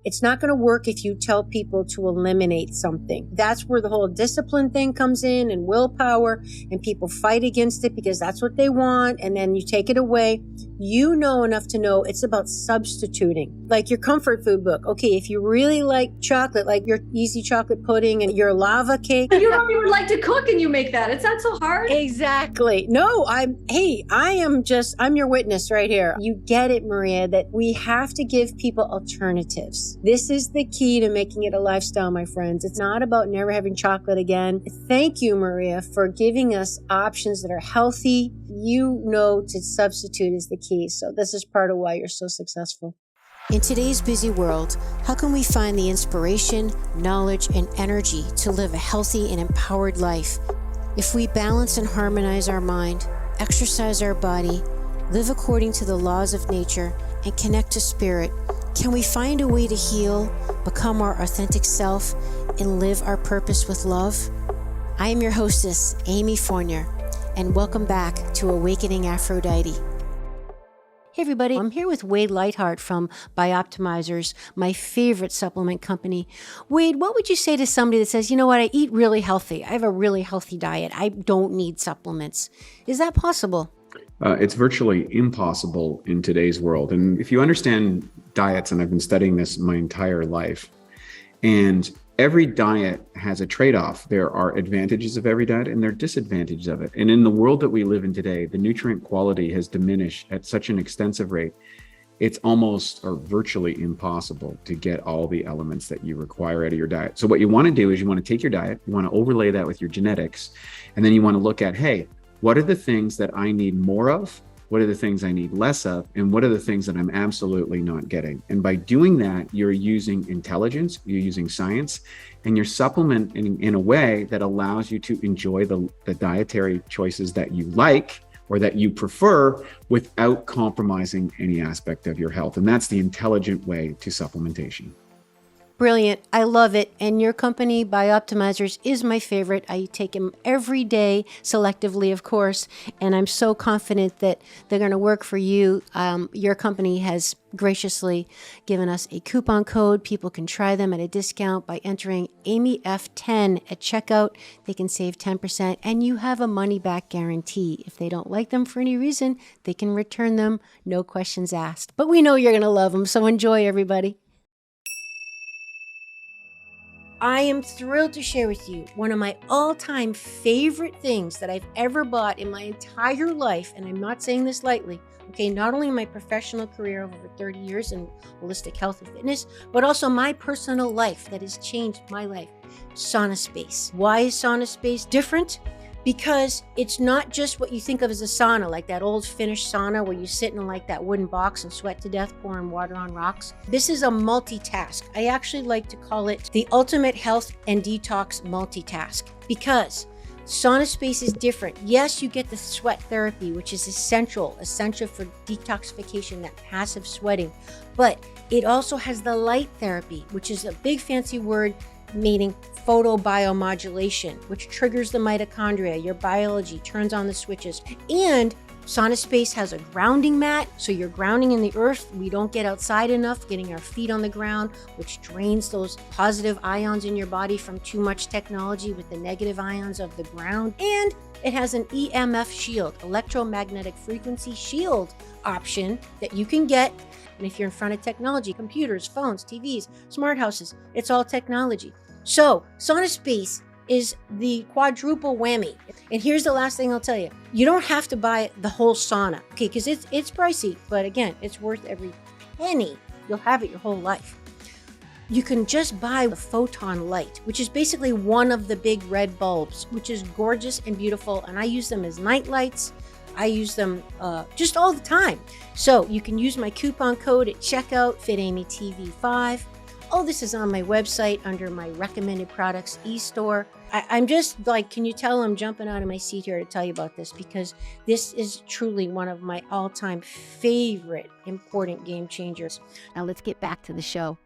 It's not going to work if you tell people to eliminate something. That's where the whole discipline thing comes in, and willpower, and people fight against it because that's what they want. And then you take it away. You know enough to know it's about substituting. Like your comfort food book. Okay, if you really like chocolate, like your easy chocolate pudding and your lava cake. You don't even like to cook and you make that. It's not so hard. Exactly. No, I'm your witness right here. You get it, Maria, that we have to give people alternatives. This is the key to making it a lifestyle, my friends. It's not about never having chocolate again. Thank you, Maria, for giving us options that are healthy. You know to substitute is the key. So this is part of why you're so successful. In today's busy world, how can we find the inspiration, knowledge, and energy to live a healthy and empowered life? If we balance and harmonize our mind, exercise our body, live according to the laws of nature, and connect to spirit, can we find a way to heal, become our authentic self, and live our purpose with love? I am your hostess, Amy Fournier, and welcome back to Awakening Aphrodite. Hey everybody, I'm here with Wade Lightheart from Bioptimizers, my favorite supplement company. Wade, what would you say to somebody that says, you know what, I eat really healthy. I have a really healthy diet. I don't need supplements. Is that possible? It's virtually impossible in today's world. And if you understand diets, and I've been studying this my entire life, and every diet has a trade-off. There are advantages of every diet and there are disadvantages of it. And in the world that we live in today, the nutrient quality has diminished at such an extensive rate. It's almost or virtually impossible to get all the elements that you require out of your diet. So what you want to do is you want to take your diet, you want to overlay that with your genetics, and then you want to look at, hey, what are the things that I need more of? What are the things I need less of? And what are the things that I'm absolutely not getting? And by doing that, you're using intelligence, you're using science, and you're supplementing in a way that allows you to enjoy the dietary choices that you like or that you prefer without compromising any aspect of your health. And that's the intelligent way to supplementation. Brilliant. I love it. And your company, Bioptimizers, is my favorite. I take them every day, selectively, of course. And I'm so confident that they're going to work for you. Your company has graciously given us a coupon code. People can try them at a discount by entering AmyF10 at checkout. They can save 10%. And you have a money-back guarantee. If they don't like them for any reason, they can return them. No questions asked. But we know you're going to love them. So enjoy, everybody. I am thrilled to share with you one of my all-time favorite things that I've ever bought in my entire life, and I'm not saying this lightly, okay, not only my professional career of over 30 years in holistic health and fitness, but also my personal life that has changed my life, Sauna Space. Why is Sauna Space different? Because it's not just what you think of as a sauna, like that old Finnish sauna where you sit in like that wooden box and sweat to death pouring water on rocks. This is a multitask. I actually like to call it the ultimate health and detox multitask because Sauna Space is different. Yes, you get the sweat therapy, which is essential for detoxification, that passive sweating, but it also has the light therapy, which is a big fancy word meaning photobiomodulation, which triggers the mitochondria, your biology, turns on the switches. And Sauna Space has a grounding mat, so you're grounding in the earth. We don't get outside enough, getting our feet on the ground, which drains those positive ions in your body from too much technology with the negative ions of the ground. And it has an EMF shield, electromagnetic frequency shield option that you can get. And if you're in front of technology, computers, phones, TVs, smart houses, it's all technology. So Sauna Space is the quadruple whammy. And here's the last thing I'll tell you. You don't have to buy the whole sauna, okay? Because it's pricey, but again, it's worth every penny. You'll have it your whole life. You can just buy the photon light, which is basically one of the big red bulbs, which is gorgeous and beautiful. And I use them as night lights. I use them just all the time. So you can use my coupon code at checkout, FitAmyTV5. All this is on my website under my recommended products e-store. I'm just like, can you tell I'm jumping out of my seat here to tell you about this because this is truly one of my all-time favorite important game changers. Now let's get back to the show.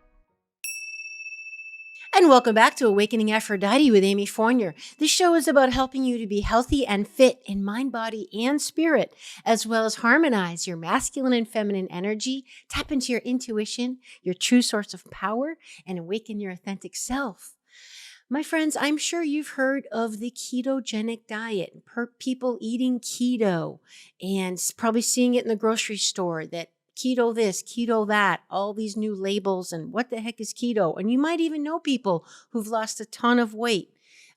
And welcome back to Awakening Aphrodite with Amy Fournier. This show is about helping you to be healthy and fit in mind, body, and spirit, as well as harmonize your masculine and feminine energy, tap into your intuition, your true source of power, and awaken your authentic self. My friends, I'm sure you've heard of the ketogenic diet, people eating keto, and probably seeing it in the grocery store that keto this, keto that, all these new labels, and what the heck is keto? And you might even know people who've lost a ton of weight.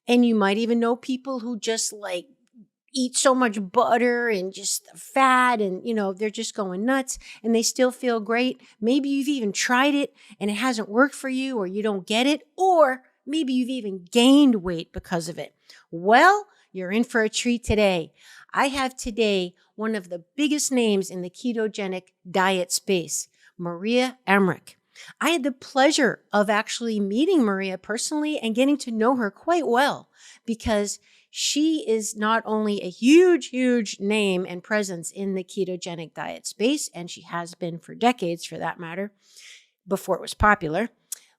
And you might even know people who just like eat so much butter and just fat and, they're just going nuts and they still feel great. Maybe you've even tried it and it hasn't worked for you, or you don't get it, or maybe you've even gained weight because of it. Well, you're in for a treat today. I have today one of the biggest names in the ketogenic diet space, Maria Emmerich. I had the pleasure of actually meeting Maria personally and getting to know her quite well, because she is not only a huge, huge name and presence in the ketogenic diet space, and she has been for decades for that matter, before it was popular,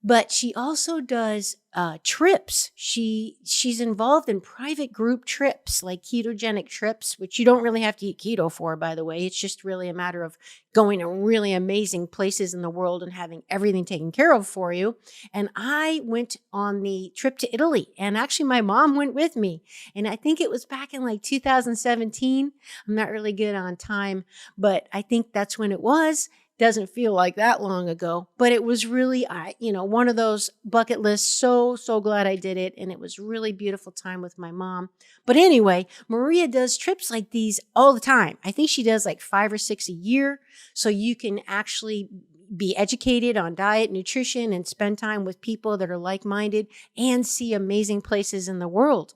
but she also does trips. She's involved in private group trips, like ketogenic trips, which you don't really have to eat keto for, by the way. It's just really a matter of going to really amazing places in the world and having everything taken care of for you. And I went on the trip to Italy, and actually my mom went with me. And I think it was back in like 2017. I'm not really good on time, but I think that's when it was. Doesn't feel like that long ago, but it was really, one of those bucket lists. So glad I did it. And it was really beautiful time with my mom. But anyway, Maria does trips like these all the time. I think she does like 5 or 6 a year. So you can actually be educated on diet, nutrition, and spend time with people that are like-minded and see amazing places in the world.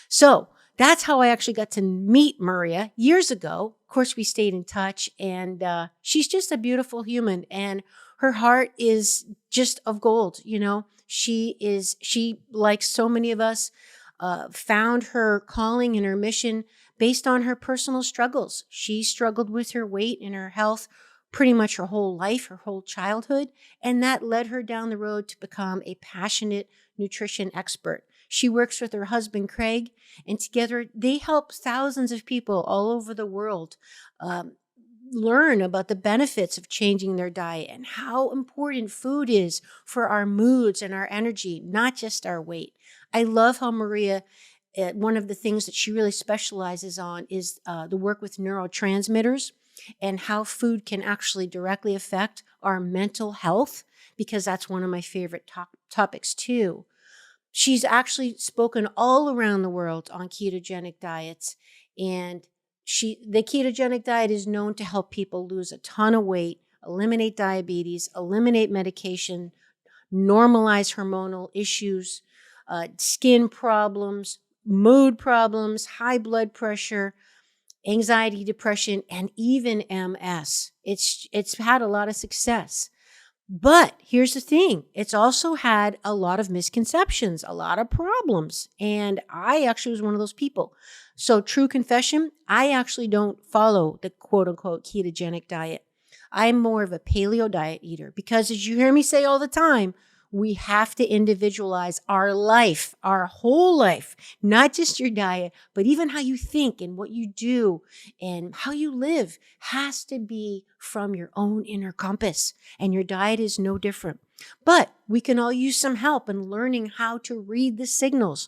So that's how I actually got to meet Maria years ago. Of course, we stayed in touch, and she's just a beautiful human, and her heart is just of gold. She, like so many of us, found her calling and her mission based on her personal struggles. She struggled with her weight and her health pretty much her whole life, her whole childhood, and that led her down the road to become a passionate nutrition expert. She works with her husband, Craig, and together they help thousands of people all over the world learn about the benefits of changing their diet and how important food is for our moods and our energy, not just our weight. I love how Maria, one of the things that she really specializes on is the work with neurotransmitters and how food can actually directly affect our mental health, because that's one of my favorite topics too. She's actually spoken all around the world on ketogenic diets, and the ketogenic diet is known to help people lose a ton of weight, eliminate diabetes, eliminate medication, normalize hormonal issues, skin problems, mood problems, high blood pressure, anxiety, depression, and even MS. It's had a lot of success. But here's the thing. It's also had a lot of misconceptions, a lot of problems. And I actually was one of those people. So true confession, I actually don't follow the quote unquote ketogenic diet. I'm more of a paleo diet eater, because as you hear me say all the time, we have to individualize our life, our whole life, not just your diet, but even how you think and what you do and how you live has to be from your own inner compass. And your diet is no different. But we can all use some help in learning how to read the signals.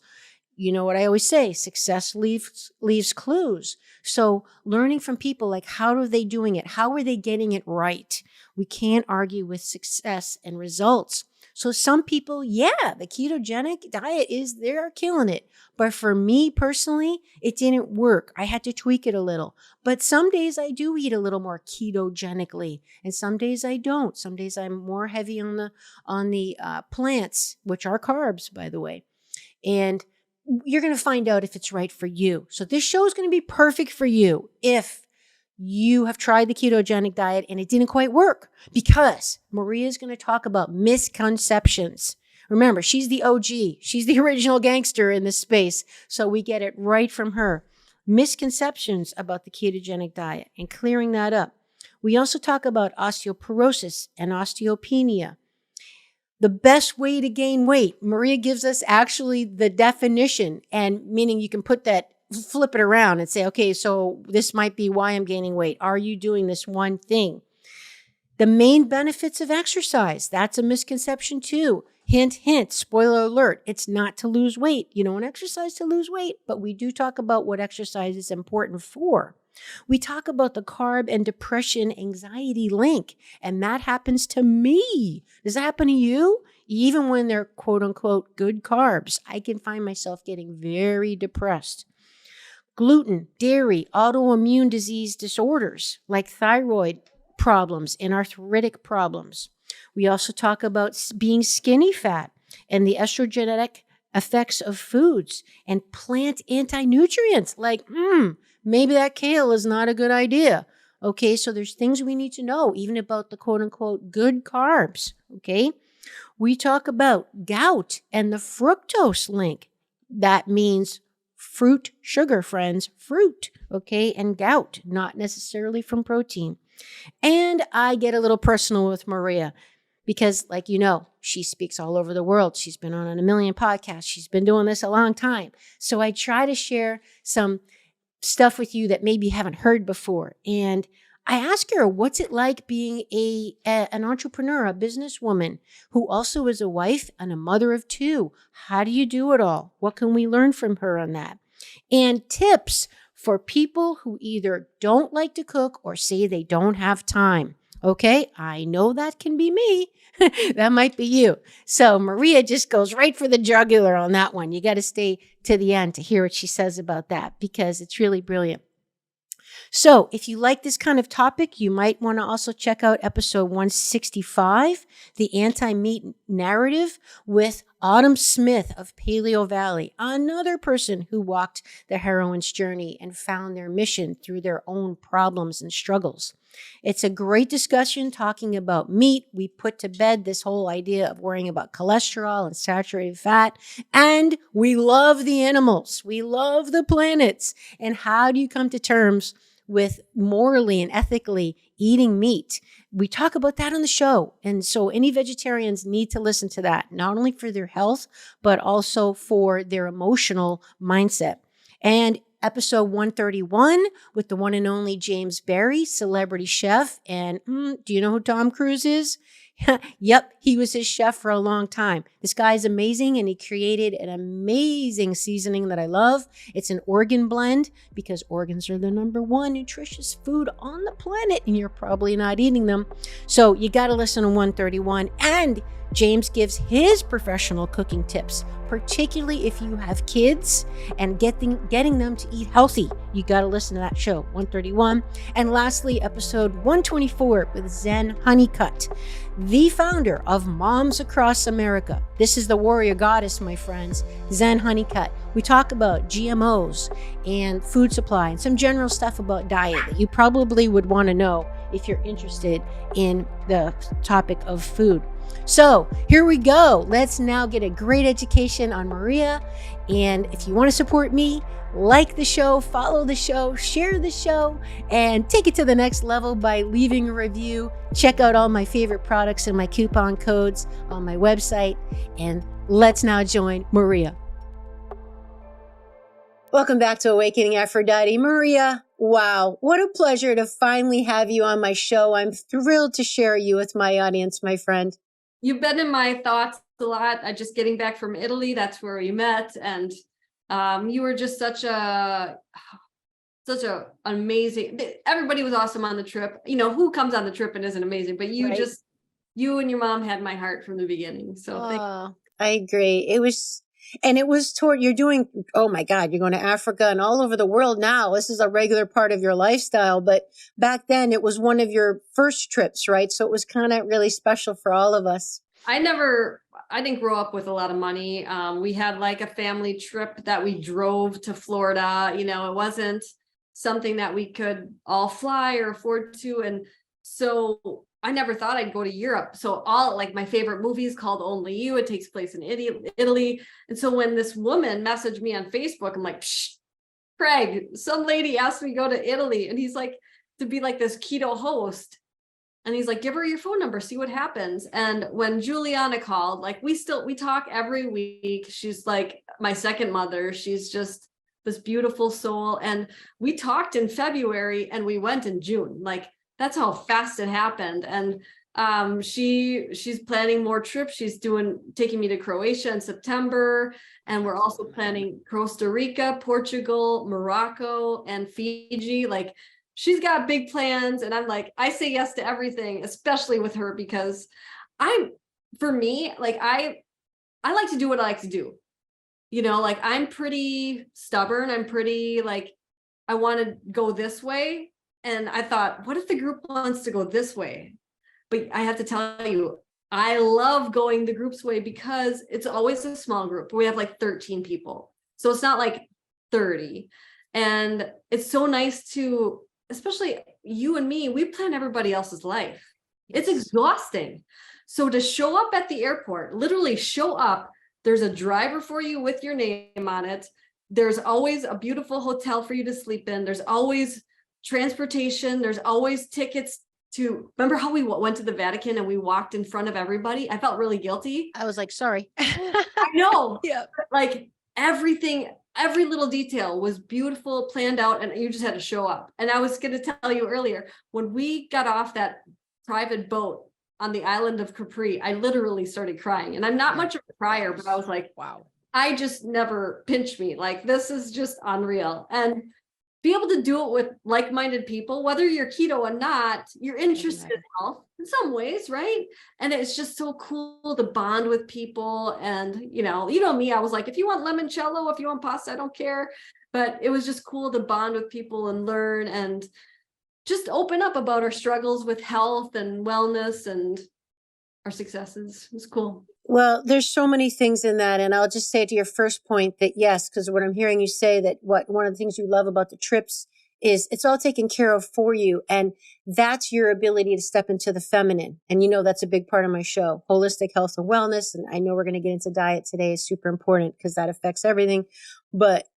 You know what I always say, success leaves clues. So learning from people, like how are they doing it? How are they getting it right? We can't argue with success and results. So some people, the ketogenic diet they're killing it. But for me personally, it didn't work. I had to tweak it a little. But some days I do eat a little more ketogenically, and some days I don't. Some days I'm more heavy on the plants, which are carbs, by the way. And you're going to find out if it's right for you. So this show is going to be perfect for you if you have tried the ketogenic diet and it didn't quite work, because Maria is going to talk about misconceptions. Remember, she's the OG. She's the original gangster in this space. So we get it right from her. Misconceptions about the ketogenic diet and clearing that up. We also talk about osteoporosis and osteopenia. The best way to gain weight. Maria gives us actually the definition, and meaning you can flip it around and say, okay, so this might be why I'm gaining weight. Are you doing this one thing? The main benefits of exercise. That's a misconception too. Hint, hint, spoiler alert. It's not to lose weight. You don't exercise to lose weight, but we do talk about what exercise is important for. We talk about the carb and depression anxiety link, and that happens to me. Does that happen to you? Even when they're quote unquote good carbs, I can find myself getting very depressed. Gluten, dairy, autoimmune disease disorders like thyroid problems and arthritic problems. We also talk about being skinny fat and the estrogenic effects of foods and plant anti-nutrients like, maybe that kale is not a good idea. Okay, so there's things we need to know even about the quote unquote good carbs. Okay, we talk about gout and the fructose link. That means fruit, sugar, friends, fruit, okay, and gout, not necessarily from protein. And I get a little personal with Maria because, like you know, she speaks all over the world. She's been on a million podcasts. She's been doing this a long time. So I try to share some stuff with you that maybe you haven't heard before. And I ask her, what's it like being an entrepreneur, a businesswoman who also is a wife and a mother of two? How do you do it all? What can we learn from her on that? And tips for people who either don't like to cook or say they don't have time. Okay, I know that can be me. That might be you. So Maria just goes right for the jugular on that one. You got to stay to the end to hear what she says about that because it's really brilliant. So if you like this kind of topic, you might want to also check out episode 165, The Anti-Meat Narrative with Autumn Smith of Paleo Valley, another person who walked the heroine's journey and found their mission through their own problems and struggles. It's a great discussion talking about meat. We put to bed this whole idea of worrying about cholesterol and saturated fat. And we love the animals. We love the planets. And how do you come to terms with morally and ethically eating meat? We talk about that on the show. And so any vegetarians need to listen to that, not only for their health, but also for their emotional mindset. And episode 131 with the one and only James Barry, celebrity chef. And do you know who Tom Cruise is? Yep, he was his chef for a long time. This guy is amazing, and he created an amazing seasoning that I love. It's an organ blend because organs are the number one nutritious food on the planet, and you're probably not eating them. So you got to listen to 131. And James gives his professional cooking tips, particularly if you have kids and getting them to eat healthy. You got to listen to that show, 131. And lastly, episode 124 with Zen Honeycutt, the founder of Moms Across America. This is the warrior goddess, my friends, Zen Honeycutt. We talk about GMOs and food supply and some general stuff about diet that you probably would want to know if you're interested in the topic of food. So here we go. Let's now get a great education on Maria. And if you want to support me, like the show, follow the show, share the show, and take it to the next level by leaving a review. Check out all my favorite products and my coupon codes on my website. And let's now join Maria. Welcome back to Awakening Aphrodite. Maria, wow, what a pleasure to finally have you on my show. I'm thrilled to share you with my audience, my friend. You've been in my thoughts a lot. I just getting back from Italy. That's where we met. And you were just such a amazing, everybody was awesome on the trip. You know, who comes on the trip and isn't amazing, but you right? You and your mom had my heart from the beginning. So I agree. You're doing, oh my God, you're going to Africa and all over the world now. This is a regular part of your lifestyle. But back then it was one of your first trips, right? So it was kind of really special for all of us. I didn't grow up with a lot of money. We had like a family trip that we drove to Florida. You know, it wasn't something that we could all fly or afford to. And so I never thought I'd go to Europe. So all like my favorite movie is called Only You. It takes place in Italy. And so when this woman messaged me on Facebook, I'm like, Psh, Craig, some lady asked me to go to Italy. And he's like, to be like this keto host. And he's like, give her your phone number, see what happens. And when Juliana called, like we talk every week. She's like my second mother. She's just this beautiful soul. And we talked in February and we went in June. Like that's how fast it happened. And she's planning more trips. She's taking me to Croatia in September. And we're also planning Costa Rica, Portugal, Morocco, and Fiji. Like she's got big plans. And I'm like, I say yes to everything, especially with her, because for me, like I like to do what I like to do. You know, like I'm pretty stubborn. I'm pretty like, I want to go this way. And I thought, what if the group wants to go this way? But I have to tell you, I love going the group's way because it's always a small group. We have like 13 people. So it's not like 30. And it's so nice to, especially you and me, we plan everybody else's life. It's exhausting. So to show up at the airport, literally show up, there's a driver for you with your name on it. There's always a beautiful hotel for you to sleep in. There's always transportation. There's always tickets to, remember how we went to the Vatican and we walked in front of everybody? I felt really guilty. I was like, sorry. I know. Yeah. Like everything, every little detail was beautiful, planned out, and you just had to show up. And I was going to tell you earlier, when we got off that private boat on the island of Capri, I literally started crying. And I'm not much of a crier, but I was like, wow, I just never pinch me. Like, this is just unreal. And be able to do it with like-minded people, whether you're keto or not, you're interested in health in some ways, right? And it's just so cool to bond with people. And, you know me, I was like, if you want limoncello, if you want pasta, I don't care. But it was just cool to bond with people and learn and just open up about our struggles with health and wellness and our successes. It was cool. Well, there's so many things in that. And I'll just say to your first point that yes, because what I'm hearing you say that one of the things you love about the trips is it's all taken care of for you. And that's your ability to step into the feminine. And that's a big part of my show, holistic health and wellness. And I know we're going to get into diet today is super important because that affects everything. But,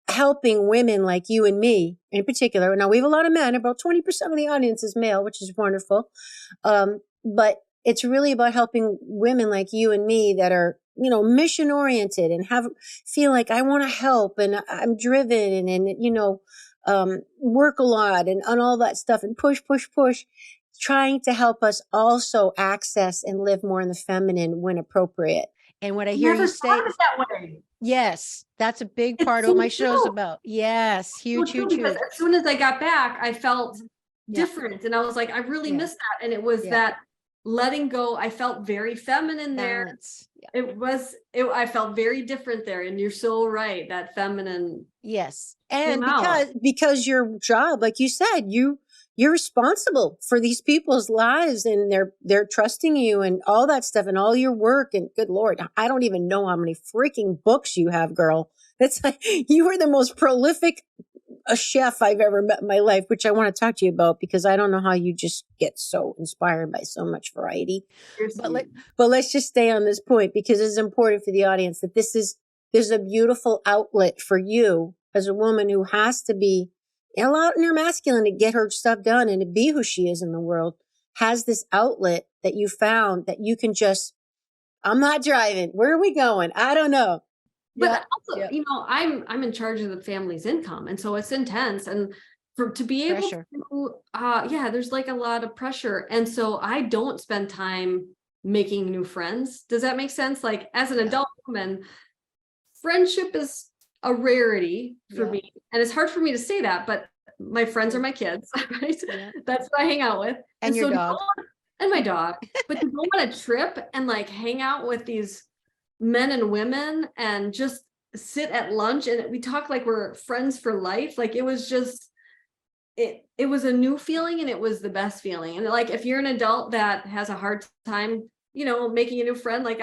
helping women like you and me in particular. Now we have a lot of men, about 20% of the audience is male, which is wonderful. But it's really about helping women like you and me that are, mission oriented and feel like I want to help and I'm driven and work a lot and on all that stuff and push, trying to help us also access and live more in the feminine when appropriate. And what I hear you say, that way. Yes, that's a big part of what my show's about. Yes, huge. As soon as I got back, I felt different. And I was like, I really missed that. And it was that letting go. I felt very feminine Balance. There. I felt very different there. And you're so right, that feminine. Yes. And because your job, like you said, you're responsible for these people's lives and they're trusting you and all that stuff and all your work. And good Lord, I don't even know how many freaking books you have, girl. That's like, you are the most prolific chef I've ever met in my life, which I want to talk to you about because I don't know how you just get so inspired by so much variety. But let's just stay on this point because it's important for the audience that there's a beautiful outlet for you as a woman who has to be a lot in her masculine to get her stuff done and to be who she is in the world, has this outlet that you found that you can just, I'm not driving. Where are we going? I don't know. But also, I'm in charge of the family's income. And so it's intense. And to be able to, there's like a lot of pressure. And so I don't spend time making new friends. Does that make sense? Like as an adult woman, friendship is a rarity for me. And it's hard for me to say that, but my friends are my kids, right? Yeah. That's what I hang out with. And your dog. And my dog. But to go on a trip and like hang out with these men and women and just sit at lunch and we talk like we're friends for life. Like it was just, it was a new feeling and it was the best feeling. And like, if you're an adult that has a hard time, making a new friend, like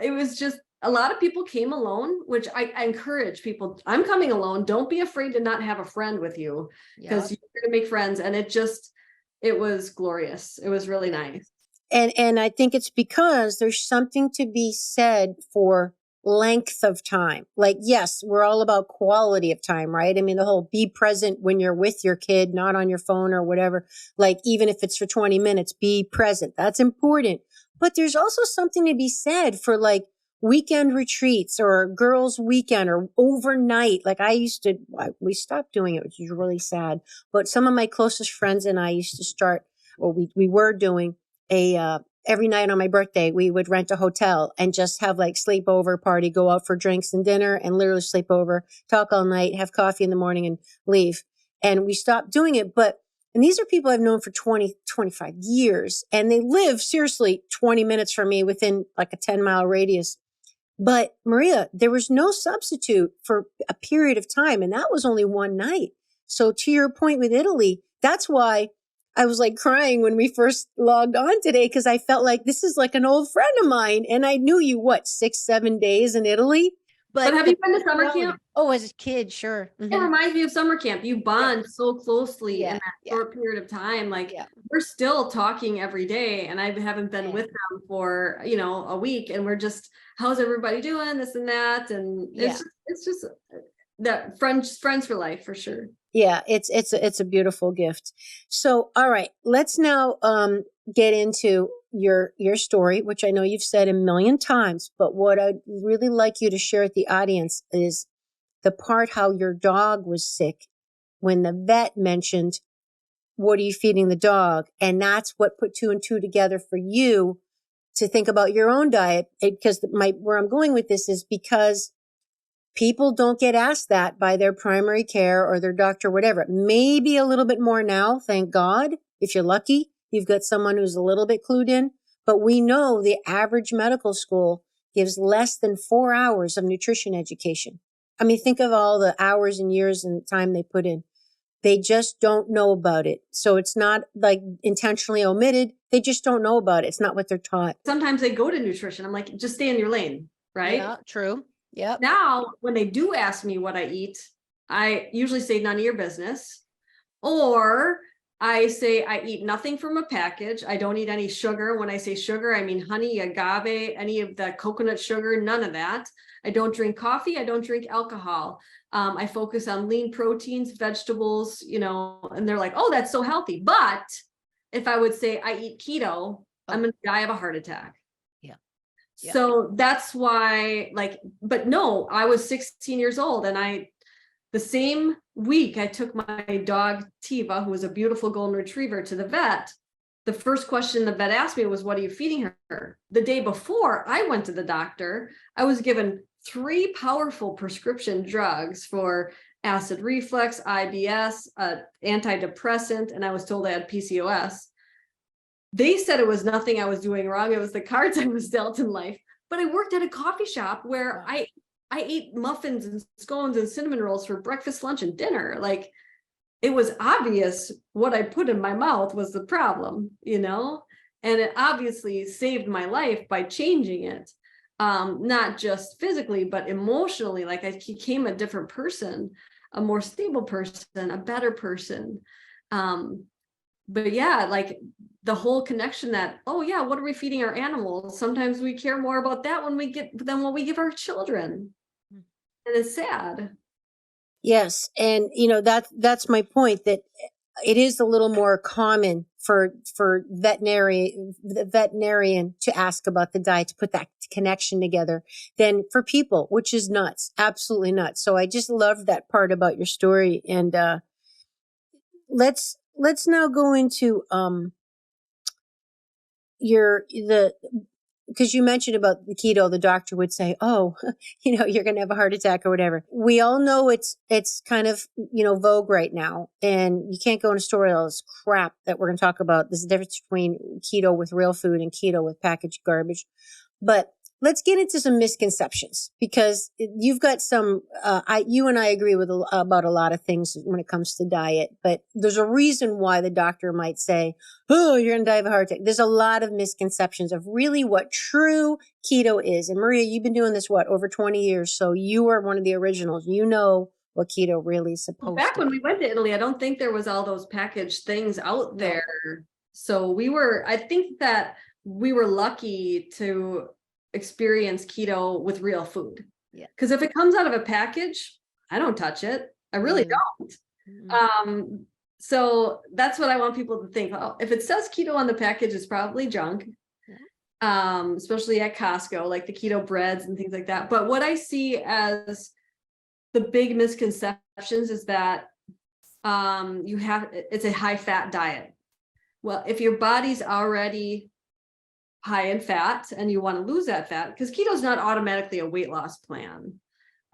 it was just, a lot of people came alone, which I encourage people. I'm coming alone. Don't be afraid to not have a friend with you because you're going to make friends. And it was glorious. It was really nice. And I think it's because there's something to be said for length of time. Like, yes, we're all about quality of time, right? I mean, the whole be present when you're with your kid, not on your phone or whatever. Like, even if it's for 20 minutes, be present. That's important. But there's also something to be said for like weekend retreats or girls' weekend or overnight. Like we stopped doing it, which is really sad. But some of my closest friends and I used to start, or we were doing every night on my birthday, we would rent a hotel and just have like sleepover party, go out for drinks and dinner and literally sleep over, talk all night, have coffee in the morning and leave. And we stopped doing it. And these are people I've known for 20, 25 years, and they live seriously 20 minutes from me within like a 10-mile radius. But Maria, there was no substitute for a period of time. And that was only one night. So to your point with Italy, that's why I was like crying when we first logged on today, because I felt like this is like an old friend of mine. And I knew you, 6-7 days in Italy. But have you been to summer camp? Oh, as a kid, sure. Mm-hmm. It reminds me of summer camp. You bond so closely in that short period of time. Like we're still talking every day, and I haven't been with them for, a week, and we're just, how's everybody doing? This and that. And it's just that friends for life for sure. Yeah, it's a beautiful gift. So, all right, let's now get into your story, which I know you've said a million times, but what I'd really like you to share with the audience is the part how your dog was sick when the vet mentioned, what are you feeding the dog? And that's what put 2 and 2 together for you to think about your own diet. Because where I'm going with this is because people don't get asked that by their primary care or their doctor, whatever. Maybe a little bit more now, thank God. If you're lucky, you've got someone who's a little bit clued in. But we know the average medical school gives less than 4 hours of nutrition education. I mean, think of all the hours and years and time they put in. They just don't know about it. So it's not like intentionally omitted. They just don't know about it. It's not what they're taught. Sometimes they go to nutrition. I'm like, just stay in your lane, right? Yeah, true. Yeah. Now, when they do ask me what I eat, I usually say none of your business. Or I say I eat nothing from a package. I don't eat any sugar. When I say sugar, I mean honey, agave, any of the coconut sugar, none of that. I don't drink coffee. I don't drink alcohol. I focus on lean proteins, vegetables, and they're like, oh, that's so healthy. But if I would say I eat keto, I'm going to die of a heart attack. Yeah. So that's why, but no, I was 16 years old, and the same week I took my dog Tiva, who was a beautiful golden retriever, to the vet. The first question the vet asked me was, what are you feeding her? The day before I went to the doctor, I was given 3 powerful prescription drugs for acid reflux, IBS, antidepressant, and I was told I had PCOS. They said it was nothing I was doing wrong. It was the cards I was dealt in life. But I worked at a coffee shop where I ate muffins and scones and cinnamon rolls for breakfast, lunch, and dinner. Like, it was obvious what I put in my mouth was the problem, and it obviously saved my life by changing it. Not just physically, but emotionally. Like, I became a different person, a more stable person, a better person. But yeah, like the whole connection that, oh yeah, what are we feeding our animals? Sometimes we care more about that than what we give our children. And it's sad. Yes. And that's my point, that it is a little more common for the veterinarian to ask about the diet, to put that connection together, than for people, which is nuts, absolutely nuts. So I just love that part about your story. And let's now go into because you mentioned about the keto, the doctor would say, oh, you're going to have a heart attack or whatever. We all know it's kind of, vogue right now, and you can't go in a store with all this crap that we're going to talk about. There's a difference between keto with real food and keto with packaged garbage. But let's get into some misconceptions, because you've got some, you and I agree with about a lot of things when it comes to diet, but there's a reason why the doctor might say, oh, you're going to die of a heart attack. There's a lot of misconceptions of really what true keto is. And Maria, you've been doing this, over 20 years. So you are one of the originals. You know what keto really is supposed to be. Back when we went to Italy, I don't think there was all those packaged things out there. So I think that we were lucky to experience keto with real food. Yeah. Because if it comes out of a package, I don't touch it. I really don't. So that's what I want people to think. Oh, if it says keto on the package, it's probably junk. Especially at Costco, like the keto breads and things like that. But what I see as the big misconceptions is that it's a high fat diet. Well, if your body's already high in fat and you want to lose that fat, because keto is not automatically a weight loss plan.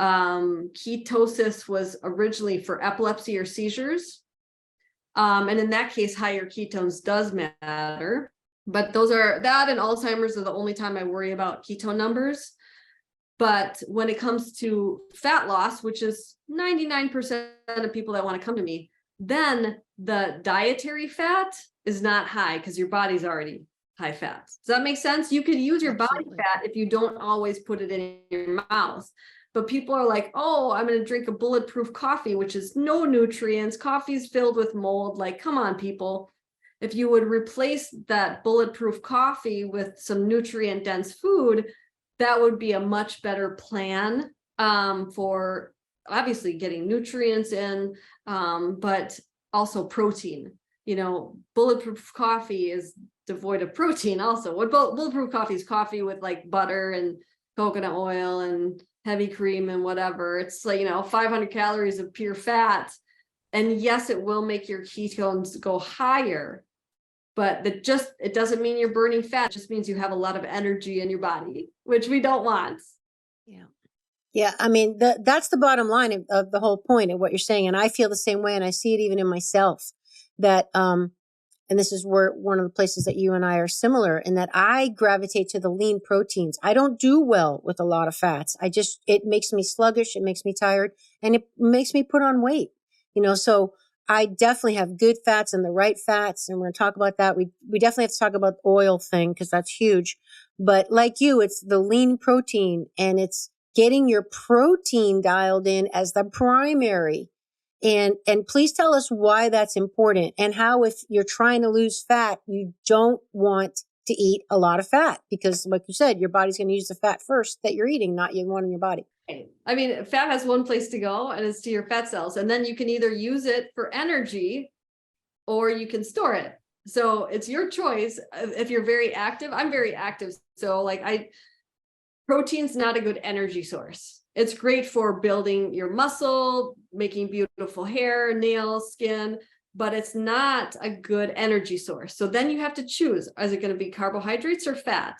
Ketosis was originally for epilepsy or seizures. And in that case, higher ketones does matter. But that and Alzheimer's are the only time I worry about ketone numbers. But when it comes to fat loss, which is 99% of people that want to come to me, then the dietary fat is not high because your body's already high fat. Does that make sense? You could use your body fat if you don't always put it in your mouth. But people are like, oh, I'm going to drink a bulletproof coffee, which is no nutrients. Coffee's filled with mold. Like, come on, people. If you would replace that bulletproof coffee with some nutrient dense food, that would be a much better plan for obviously getting nutrients in, but also protein. You know, bulletproof coffee is devoid of protein also. What bulletproof coffee is coffee with like butter and coconut oil and heavy cream and whatever. It's like, 500 calories of pure fat. And yes, it will make your ketones go higher, but it doesn't mean you're burning fat. It just means you have a lot of energy in your body, which we don't want. Yeah. Yeah. I mean, that's the bottom line of the whole point of what you're saying. And I feel the same way. And I see it even in myself that, and this is where one of the places that you and I are similar in that I gravitate to the lean proteins. I don't do well with a lot of fats. It makes me sluggish. It makes me tired and it makes me put on weight, so I definitely have good fats and the right fats. And we're going to talk about that. We definitely have to talk about the oil thing because that's huge. But like you, it's the lean protein and it's getting your protein dialed in as the primary. And please tell us why that's important and how, if you're trying to lose fat, you don't want to eat a lot of fat because like you said, your body's going to use the fat first that you're eating, not you want in your body. I mean, fat has one place to go and it's to your fat cells. And then you can either use it for energy or you can store it. So it's your choice. If you're very active, I'm very active. So protein's not a good energy source. It's great for building your muscle, making beautiful hair, nails, skin, but it's not a good energy source. So then you have to choose, is it going to be carbohydrates or fat?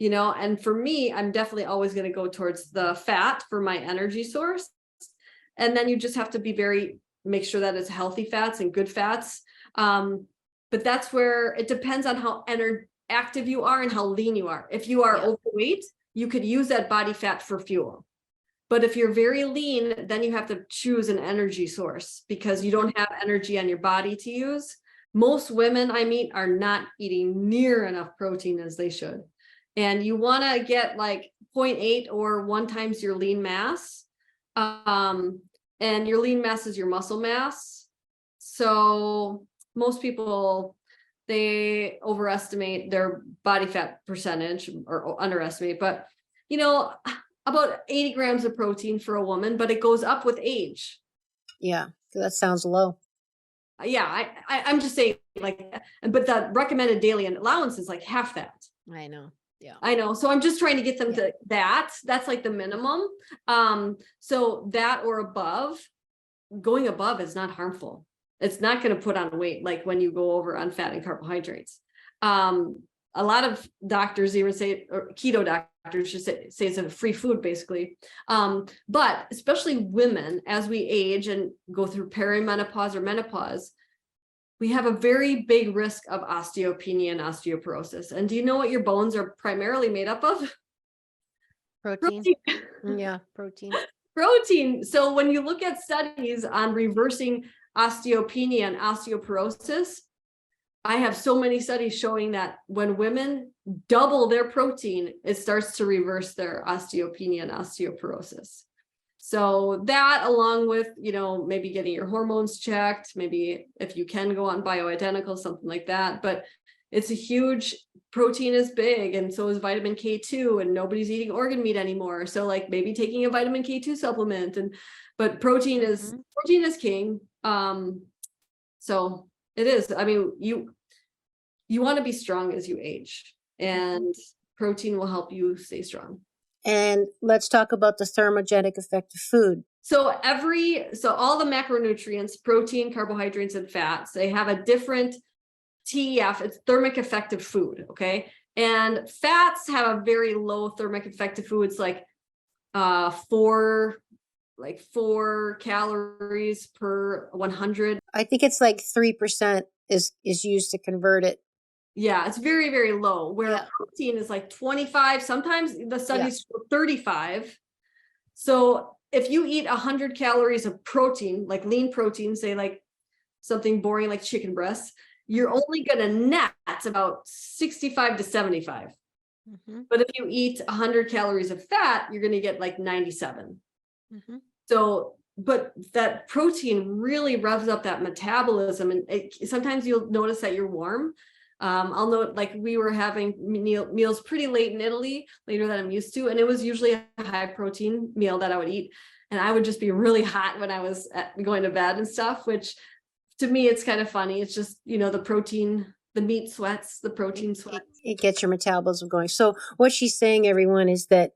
And for me, I'm definitely always going to go towards the fat for my energy source. And then you just have to make sure that it's healthy fats and good fats. But that's where it depends on how active you are and how lean you are. If you are overweight, you could use that body fat for fuel. But if you're very lean, then you have to choose an energy source because you don't have energy on your body to use. Most women I meet are not eating near enough protein as they should. And you want to get like 0.8 or 1 times your lean mass. And your lean mass is your muscle mass. So most people, they overestimate their body fat percentage or underestimate, but about 80 grams of protein for a woman, but it goes up with age. Yeah, that sounds low. Yeah, I'm just saying but the recommended daily allowance is like half that. I know. Yeah, I know. So I'm just trying to get them to that. That's like the minimum. So that or above, going above is not harmful. It's not going to put on weight like when you go over on fat and carbohydrates. A lot of doctors even say, or keto doctors just say it's a free food basically. But especially women, as we age and go through perimenopause or menopause, we have a very big risk of osteopenia and osteoporosis. And do you know what your bones are primarily made up of? Protein. Yeah, protein. Protein. So when you look at studies on reversing osteopenia and osteoporosis, I have so many studies showing that when women double their protein, it starts to reverse their osteopenia and osteoporosis. So that, along with, maybe getting your hormones checked, maybe if you can go on bioidentical, something like that. But it's a huge, protein is big, and so is vitamin K2, and nobody's eating organ meat anymore. So like maybe taking a vitamin K2 supplement, but protein is king. So it is. I mean, you want to be strong as you age, and protein will help you stay strong. And let's talk about the thermogenic effect of food. So all the macronutrients, protein, carbohydrates, and fats, they have a different TEF. It's thermic effect of food. Okay. And fats have a very low thermic effect of food. It's like 4 calories per 100. I think it's like 3% is used to convert it. Yeah, it's very, very low, where protein is like 25. Sometimes the studies show 35. So if you eat 100 calories of protein, like lean protein, say like something boring like chicken breasts, you're only going to net about 65 to 75. But if you eat 100 calories of fat, you're going to get like 97. So, but that protein really revs up that metabolism. And sometimes you'll notice that you're warm. I'll note, like, we were having meals pretty late in Italy, later than I'm used to. And it was usually a high protein meal that I would eat. And I would just be really hot when I was going to bed and stuff, which to me, it's kind of funny. It's just, the protein, the meat sweats, the protein sweats. It gets your metabolism going. So what she's saying, everyone, is that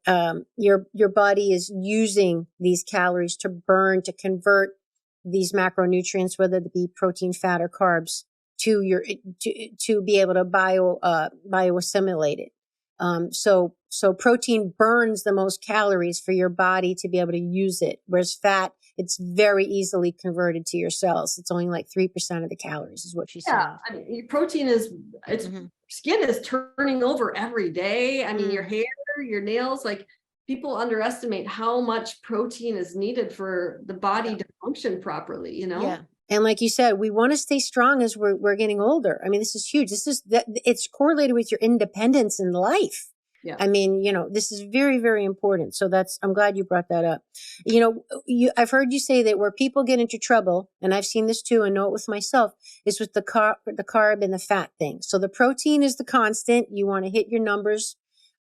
your body is using these calories to burn, to convert these macronutrients, whether it be protein, fat, or carbs, to be able to bioassimilate it. So protein burns the most calories for your body to be able to use it, whereas fat, it's very easily converted to your cells. It's only like 3% of the calories is what she's saying. I mean, your protein skin is turning over every day. I mean, your hair, your nails, like, people underestimate how much protein is needed for the body to function properly, Yeah. And like you said, we want to stay strong as we're getting older. I mean, this is huge. It's correlated with your independence in life. Yeah. I mean, this is very, very important. So I'm glad you brought that up. I've heard you say that where people get into trouble, and I've seen this too and know it with myself, is with the carb and the fat thing. So the protein is the constant. You want to hit your numbers.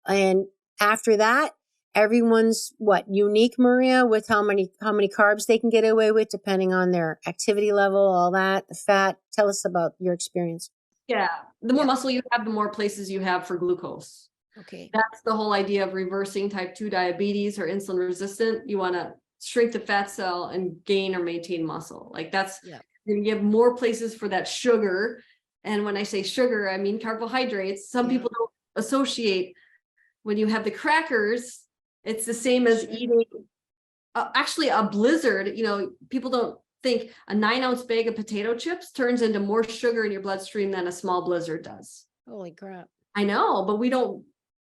And after that, everyone's unique, Maria, with how many carbs they can get away with depending on their activity level, all that, the fat. Tell us about your experience. Yeah. The more muscle you have, the more places you have for glucose. Okay. That's the whole idea of reversing type 2 diabetes or insulin resistant. You want to shrink the fat cell and gain or maintain muscle. Like you're going to give more places for that sugar. And when I say sugar, I mean carbohydrates. Some people don't associate when you have the crackers. It's the same as eating actually a blizzard. People don't think a 9-ounce bag of potato chips turns into more sugar in your bloodstream than a small blizzard does. Holy crap. I know, but we don't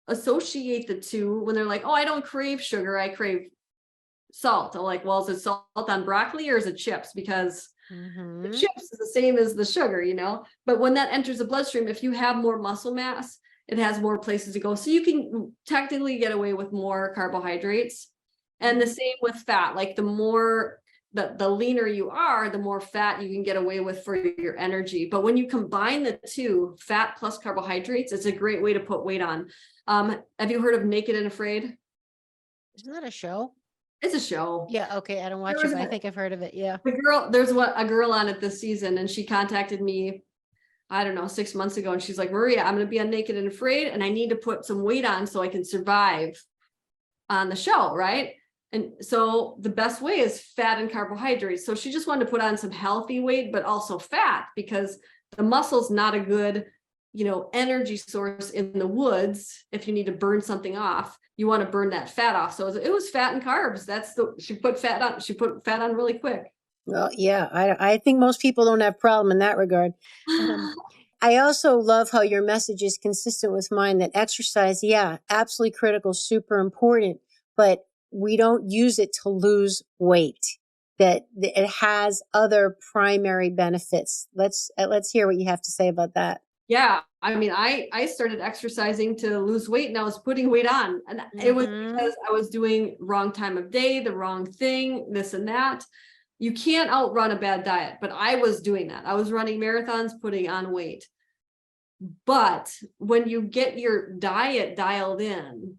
associate the two when they're like, oh, I don't crave sugar, I crave salt. I'm like, well, is it salt on broccoli or is it chips? Because the chips is the same as the sugar, but when that enters the bloodstream, if you have more muscle mass, it has more places to go. So you can technically get away with more carbohydrates. And the same with fat. Like the leaner you are, the more fat you can get away with for your energy. But when you combine the two, fat plus carbohydrates, it's a great way to put weight on. Have you heard of Naked and Afraid? Isn't that a show? It's a show. Yeah. Okay. I don't watch it, but I think I've heard of it. Yeah. There's a girl on it this season, and she contacted me, I don't know, 6 months ago. And she's like, Maria, I'm going to be on Naked and Afraid, and I need to put some weight on so I can survive on the show. Right. And so the best way is fat and carbohydrates. So she just wanted to put on some healthy weight, but also fat, because the muscle's not a good, energy source in the woods. If you need to burn something off, you want to burn that fat off. So it was fat and carbs. She put fat on really quick. Well, yeah, I think most people don't have problem in that regard. I also love how your message is consistent with mine, that exercise, absolutely critical, super important, but we don't use it to lose weight, that it has other primary benefits. Let's hear what you have to say about that. Yeah. I mean, I started exercising to lose weight, and I was putting weight on, and it was because I was doing wrong time of day, the wrong thing, this and that. You can't outrun a bad diet, but I was doing that. I was running marathons, putting on weight. But when you get your diet dialed in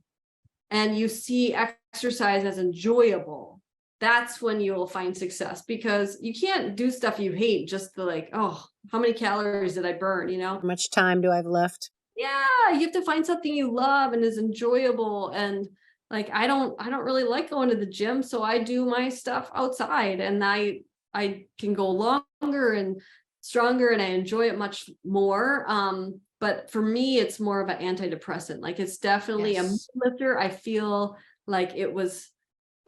and you see exercise as enjoyable, that's when you will find success, because you can't do stuff you hate just to like, oh, how many calories did I burn? How much time do I have left? Yeah, you have to find something you love and is enjoyable. And like, I don't really like going to the gym, so I do my stuff outside, and I can go longer and stronger, and I enjoy it much more. But for me, it's more of an antidepressant. Like, it's definitely a mood lifter. I feel like it was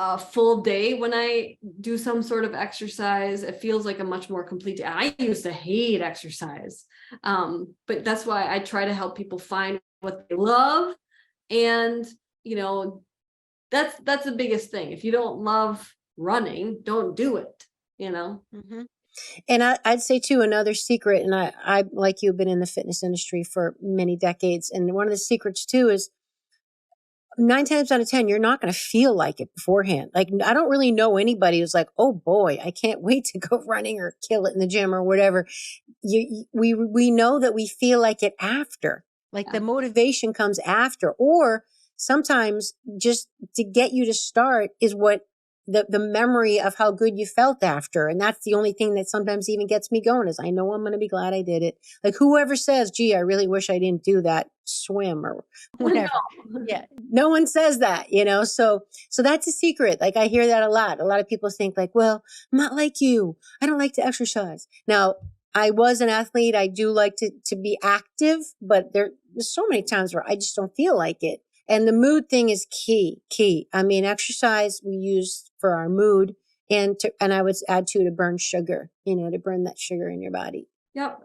a full day when I do some sort of exercise. It feels like a much more complete day. I used to hate exercise. But that's why I try to help people find what they love. And, that's the biggest thing. If you don't love running, don't do it, Mm-hmm. And I'd say too, another secret, and I, like you, have been in the fitness industry for many decades. And one of the secrets too is 9 times out of 10, you're not going to feel like it beforehand. Like, I don't really know anybody who's like, oh boy, I can't wait to go running or kill it in the gym or whatever. We know that we feel like it after, like the motivation comes after, or sometimes just to get you to start is what the memory of how good you felt after. And that's the only thing that sometimes even gets me going, is I know I'm going to be glad I did it. Like, whoever says, gee, I really wish I didn't do that swim or whatever. Yeah. No one says that, so that's a secret. Like, I hear that a lot. A lot of people think like, well, I'm not like you. I don't like to exercise. Now, I was an athlete. I do like to be active, but there's so many times where I just don't feel like it. And the mood thing is key. I mean, exercise we use for our mood, and I would add to burn sugar, to burn that sugar in your body. Yep.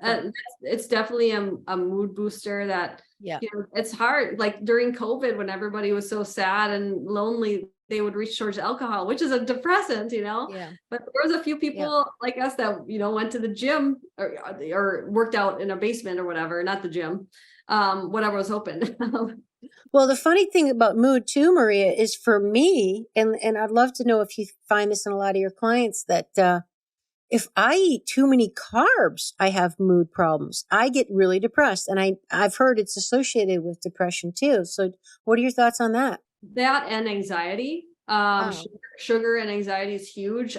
It's definitely a mood booster that, it's hard. Like during COVID, when everybody was so sad and lonely, they would reach towards alcohol, which is a depressant, Yeah. But there was a few people like us that, went to the gym or worked out in a basement or whatever, not the gym, whatever was open. Well, the funny thing about mood too, Maria, is for me, and I'd love to know if you find this in a lot of your clients, that if I eat too many carbs, I have mood problems. I get really depressed, and I've heard it's associated with depression too. So what are your thoughts on that? That and anxiety. Sugar and anxiety is huge.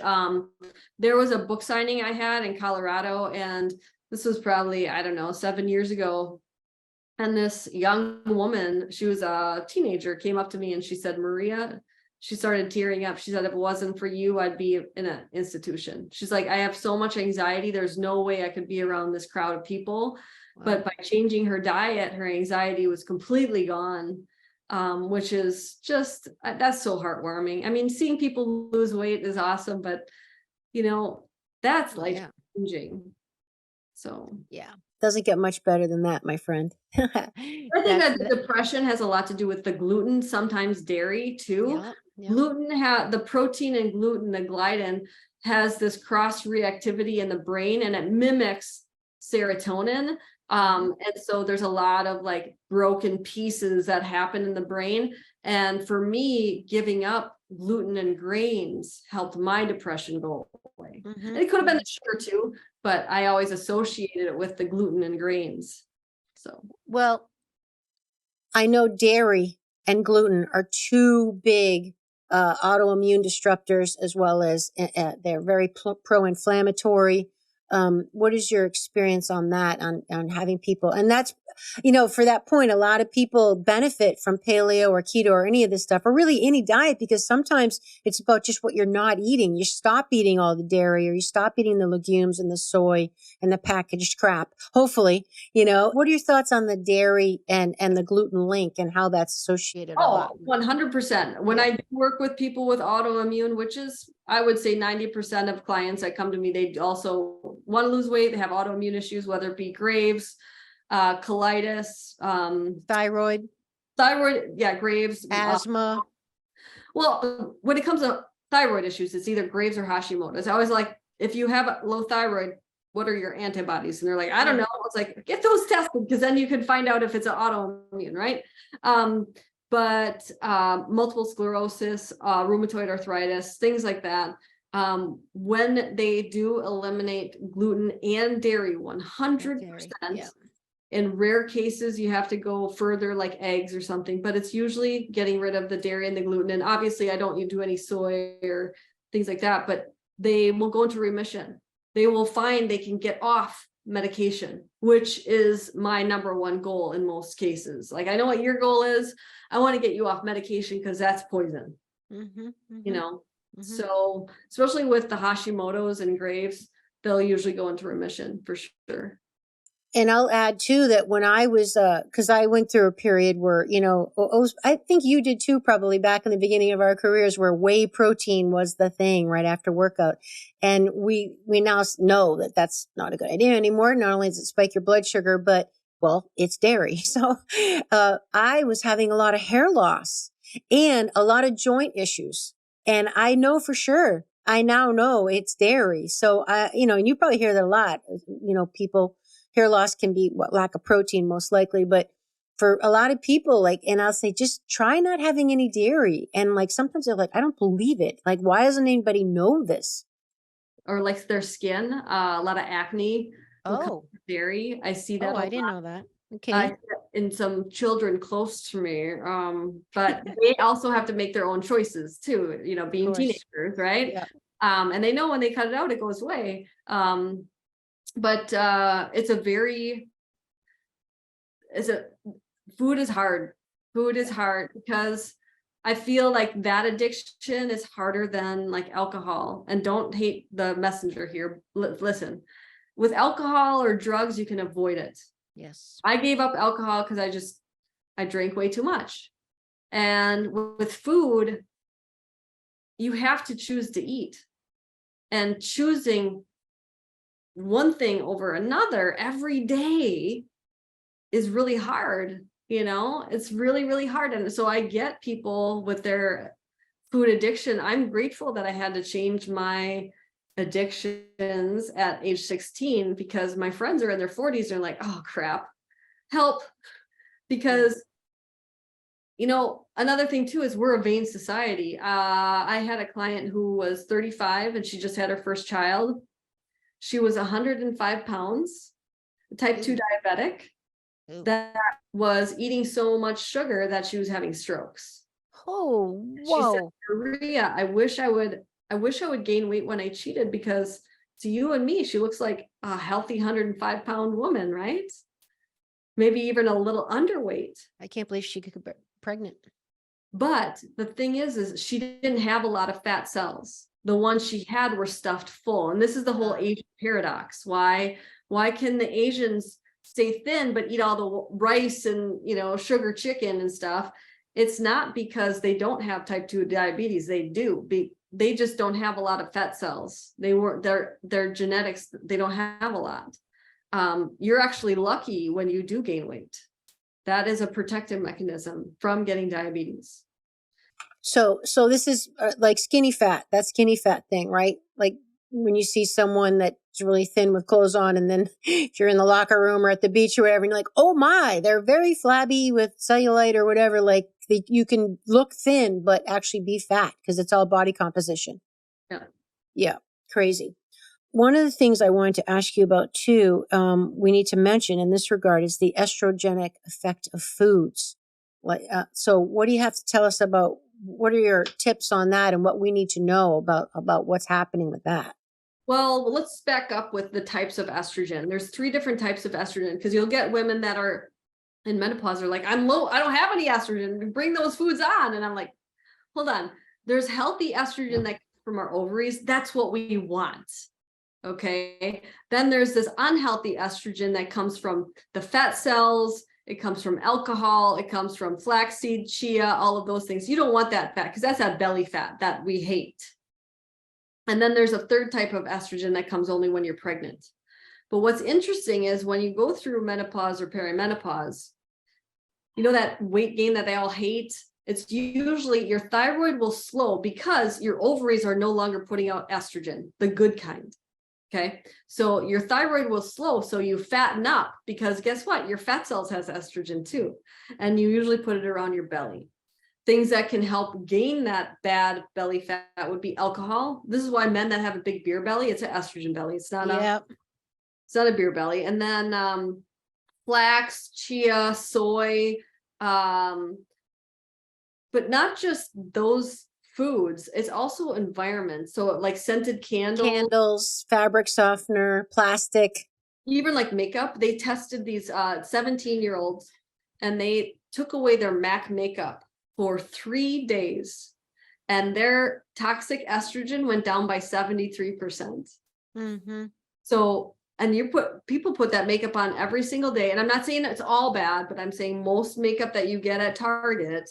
There was a book signing I had in Colorado, and this was probably, 7 years ago. And this young woman, she was a teenager, came up to me and she said, Maria, she started tearing up. She said, if it wasn't for you, I'd be in an institution. She's like, I have so much anxiety. There's no way I could be around this crowd of people. Wow. But by changing her diet, her anxiety was completely gone, which is just, that's so heartwarming. I mean, seeing people lose weight is awesome, but that's life changing. So, yeah. Doesn't get much better than that, my friend. I think that depression has a lot to do with the gluten, sometimes dairy too. Yeah. Gluten the protein in gluten, the gliadin, has this cross reactivity in the brain, and it mimics serotonin. And so there's a lot of like broken pieces that happen in the brain. And for me, giving up gluten and grains helped my depression go away. Mm-hmm. And it could have been the sugar too, but I always associated it with the gluten and grains. So, well, I know dairy and gluten are two big autoimmune disruptors, as well as they're very pro-inflammatory. What is your experience on that, on having people? And that's, for that point, a lot of people benefit from paleo or keto or any of this stuff, or really any diet, because sometimes it's about just what you're not eating. You stop eating all the dairy, or you stop eating the legumes and the soy and the packaged crap. Hopefully, what are your thoughts on the dairy and the gluten link and how that's associated? Oh, 100%. When I work with people with autoimmune, which is, I would say 90% of clients that come to me, they also want to lose weight. They have autoimmune issues, whether it be Graves, colitis, thyroid, Graves, asthma. Well, when it comes to thyroid issues, it's either Graves or Hashimoto's. I always like, if you have low thyroid, what are your antibodies? And they're like, I don't know. It's like, get those tested, because then you can find out if it's an autoimmune, right? But multiple sclerosis, rheumatoid arthritis, things like that. When they do eliminate gluten and dairy 100%, In rare cases, you have to go further, like eggs or something, but it's usually getting rid of the dairy and the gluten. And obviously I don't do any soy or things like that, but they will go into remission. They will find they can get off medication, which is my number one goal in most cases. Like, I know what your goal is. I want to get you off medication because that's poison, you know? So especially with the Hashimoto's and Graves', they'll usually go into remission for sure. And I'll add too that when I was, cause I went through a period where, you know, I think you did too, probably back in the beginning of our careers, where whey protein was the thing right after workout. And we now know that that's not a good idea anymore. Not only does it spike your blood sugar, but well, it's dairy. So, I was having a lot of hair loss and a lot of joint issues. And I know for sure, I now know it's dairy. So you know, and you probably hear that a lot, you know, people, hair loss can be lack of protein most likely, but for a lot of people, like, and I'll say, just try not having any dairy. And like, sometimes they're like, I don't believe it. Like, why doesn't anybody know this? Or like their skin, a lot of acne will come from dairy. I see that. Oh, I didn't know that. Okay. In some children close to me. But they also have to make their own choices too, you know, being teenagers, right? Yeah. And they know when they cut it out, it goes away. But food is hard. Food is hard because I feel like that addiction is harder than like alcohol. And don't hate the messenger here. Listen, with alcohol or drugs, you can avoid it. Yes. I gave up alcohol because I drank way too much. And with food, you have to choose to eat. And choosing one thing over another every day is really hard. You know, it's really, really hard. And so I get people with their food addiction. I'm grateful that I had to change my addictions at age 16 because my friends are in their 40s. They're like, oh crap, help. Because, you know, another thing too is we're a vain society. I had a client who was 35 and she just had her first child. She was 105 pounds, type 2 diabetic, that was eating so much sugar that she was having strokes. Oh, whoa. She said, Maria, I wish I would gain weight when I cheated, because to you and me, she looks like a healthy 105-pound woman, right? Maybe even a little underweight. I can't believe she could get pregnant. But the thing is she didn't have a lot of fat cells. The ones she had were stuffed full. And this is the whole Asian paradox. Why can the Asians stay thin but eat all the rice and, you know, sugar chicken and stuff? It's not because they don't have type 2 diabetes. They do. They just don't have a lot of fat cells. Their genetics, they don't have a lot. You're actually lucky when you do gain weight. That is a protective mechanism from getting diabetes. So this is like skinny fat, that skinny fat thing, right? Like when you see someone that's really thin with clothes on, and then if you're in the locker room or at the beach or whatever, and you're like, oh my, they're very flabby with cellulite or whatever. Like you can look thin, but actually be fat because it's all body composition. Yeah. Crazy. One of the things I wanted to ask you about too, we need to mention in this regard is the estrogenic effect of foods. So what do you have to tell us about? What are your tips on that and what we need to know about what's happening with that? Well, let's back up with the types of estrogen. There's 3 different types of estrogen, because you'll get women that are in menopause are like, I'm low, I don't have any estrogen, bring those foods on. And I'm like, hold on. There's healthy estrogen that comes from our ovaries. That's what we want. Okay. Then there's this unhealthy estrogen that comes from the fat cells. It comes from alcohol. It comes from flaxseed, chia, all of those things. You don't want that fat because that's that belly fat that we hate. And then there's a third type of estrogen that comes only when you're pregnant. But what's interesting is when you go through menopause or perimenopause, you know, that weight gain that they all hate, it's usually your thyroid will slow because your ovaries are no longer putting out estrogen, the good kind. Okay, so your thyroid will slow, so you fatten up, because guess what? Your fat cells has estrogen too, and you usually put it around your belly. Things that can help gain that bad belly fat would be alcohol. This is why men that have a big beer belly, it's an estrogen belly. It's not a beer belly. And then flax, chia, soy, but not just those foods, it's also environment. So like scented Candles, fabric softener, plastic. even like makeup. They tested these 17-year-olds and they took away their MAC makeup for 3 days and their toxic estrogen went down by 73%. Mm-hmm. So, and people put that makeup on every single day. And I'm not saying it's all bad, but I'm saying most makeup that you get at Target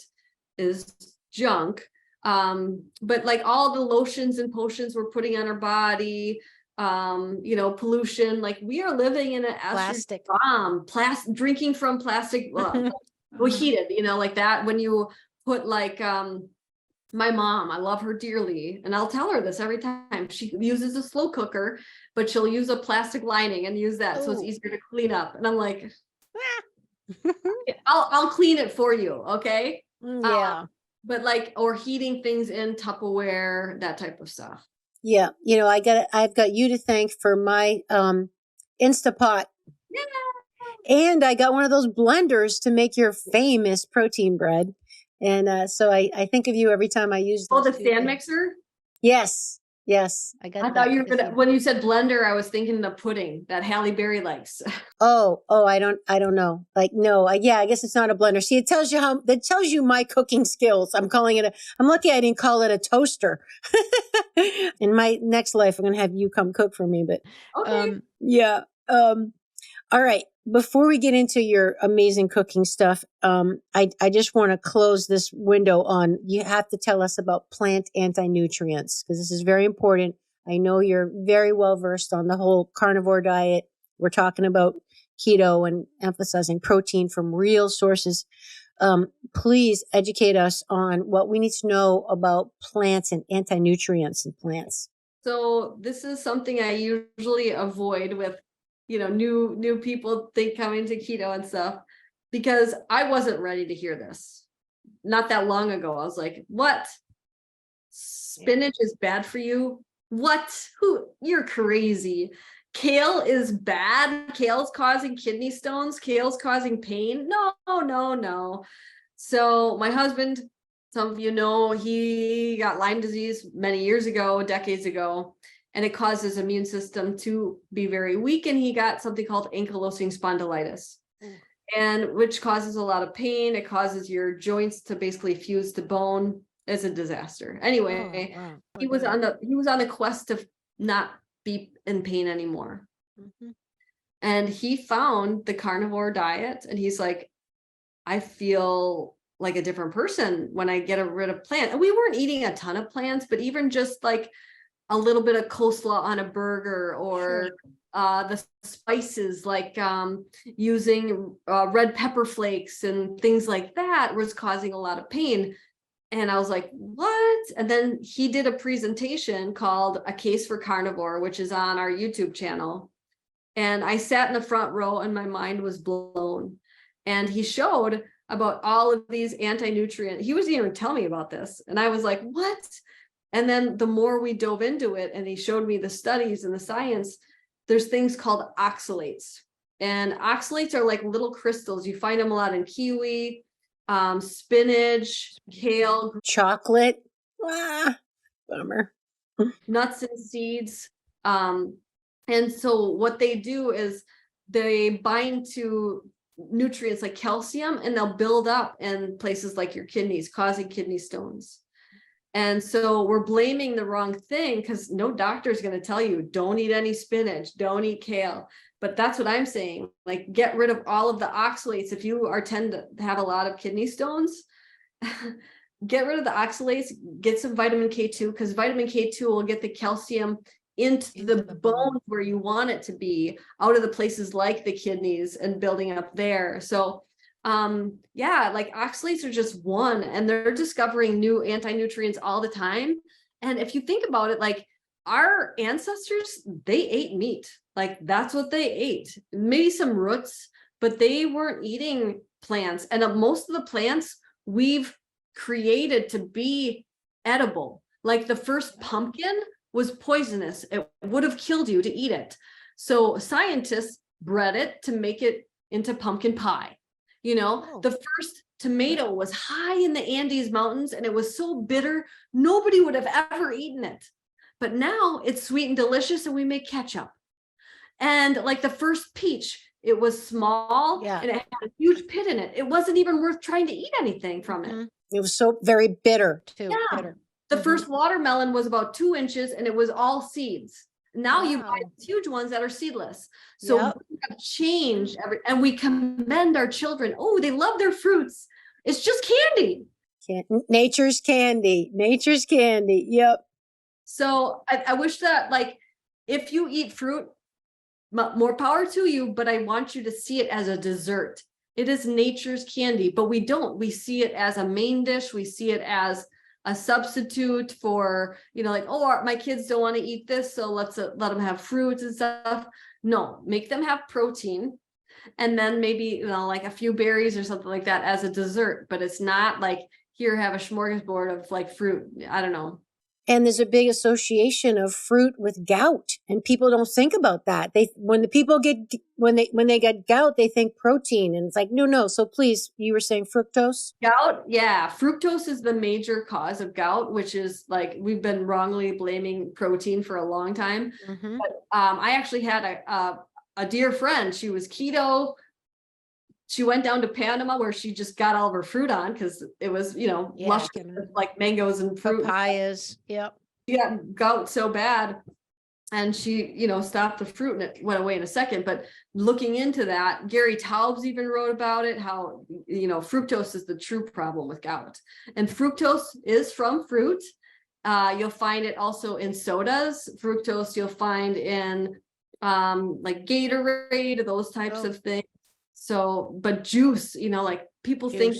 is junk. But like all the lotions and potions we're putting on our body, pollution, like we are living in an estrogen bomb, drinking from plastic, heated, like that. When you put like, my mom, I love her dearly, and I'll tell her this every time. She uses a slow cooker, but she'll use a plastic lining and use that so it's easier to clean up. And I'm like, I'll clean it for you, okay? Yeah. But like, or heating things in Tupperware, that type of stuff. Yeah, I've got you to thank for my Instapot. Yeah. And I got one of those blenders to make your famous protein bread. And so I think of you every time I use the stand mixer? Yes. I got I thought you were gonna, when you said blender, I was thinking the pudding that Halle Berry likes. Oh, I don't know. Like, no, I guess it's not a blender. See, it tells you my cooking skills. I'm lucky I didn't call it a toaster. In my next life, I'm going to have you come cook for me, but okay. Yeah. All right. Before we get into your amazing cooking stuff, I just want to close this window on, you have to tell us about plant anti-nutrients, because this is very important. I know you're very well versed on the whole carnivore diet. We're talking about keto and emphasizing protein from real sources. Please educate us on what we need to know about plants and anti-nutrients in plants. So this is something I usually avoid with, new people coming to keto and stuff, because I wasn't ready to hear this. Not that long ago, I was like, what? Spinach is bad for you? What? You're crazy. Kale is bad. Kale's causing kidney stones. Kale's causing pain. No. So my husband, some of you know, he got Lyme disease many years ago, decades ago, and it caused his immune system to be very weak. And he got something called ankylosing spondylitis, and which causes a lot of pain. It causes your joints to basically fuse to bone. It's a disaster. Anyway, wow. he was on the quest to not be in pain anymore. Mm-hmm. And he found the carnivore diet, and he's like, I feel like a different person when I get rid of plants. And we weren't eating a ton of plants, but even just like a little bit of coleslaw on a burger, or the spices, like using red pepper flakes and things like that, was causing a lot of pain. And I was like, what? And then he did a presentation called A Case for Carnivore, which is on our YouTube channel. And I sat in the front row and my mind was blown. And he showed about all of these anti-nutrient. He wasn't even telling me about this. And I was like, what? And then the more we dove into it, and he showed me the studies and the science, there's things called oxalates. And oxalates are like little crystals. You find them a lot in kiwi, spinach, kale, chocolate, bummer, nuts and seeds. And so what they do is they bind to nutrients like calcium, and they'll build up in places like your kidneys, causing kidney stones. And so we're blaming the wrong thing, because no doctor is going to tell you, don't eat any spinach, don't eat kale. But that's what I'm saying. Like, get rid of all of the oxalates. If you tend to have a lot of kidney stones, get rid of the oxalates, get some vitamin K2, because vitamin K2 will get the calcium into the bones where you want it to be, out of the places like the kidneys and building up there. So like oxalates are just one, and they're discovering new anti-nutrients all the time. And if you think about it, like our ancestors, they ate meat. Like that's what they ate, maybe some roots, but they weren't eating plants. And most of the plants we've created to be edible. Like the first pumpkin was poisonous. It would have killed you to eat it. So scientists bred it to make it into pumpkin pie. You know, Oh. the first tomato was high in the Andes Mountains and it was so bitter, nobody would have ever eaten it. But now it's sweet and delicious and we make ketchup. And like the first peach, it was small and it had a huge pit in it. It wasn't even worth trying to eat anything from it. It was so very bitter too. Yeah. Bitter. The first watermelon was about 2 inches and it was all seeds. Now you buy these huge ones that are seedless. So we have changed and we commend our children. Oh, they love their fruits. It's just candy. Nature's candy. Nature's candy. Yep. So I wish that, like, if you eat fruit, more power to you, but I want you to see it as a dessert. It is nature's candy, but we don't. We see it as a main dish. We see it as a substitute for, you know, like, oh, my kids don't want to eat this, so let's let them have fruits and stuff. No, make them have protein, and then maybe, you know, like a few berries or something like that as a dessert. But it's not like, here, have a smorgasbord of like fruit. I don't know. And there's a big association of fruit with gout, and people don't think about that. When they get gout, they think protein, and it's like, no. So please, you were saying fructose? Gout, yeah, fructose is the major cause of gout, which is like, we've been wrongly blaming protein for a long time. But I actually had a dear friend. She was keto. She went down to Panama where she just got all of her fruit on because it was, you know, lush, like mangoes and fruit. Papayas. Yep. She got gout so bad and she, you know, stopped the fruit and it went away in a second. But looking into that, Gary Taubes even wrote about it, how, you know, fructose is the true problem with gout. And fructose is from fruit. You'll find it also in sodas. Fructose you'll find in like Gatorade, those types of things. So, but juice, you know, like people think,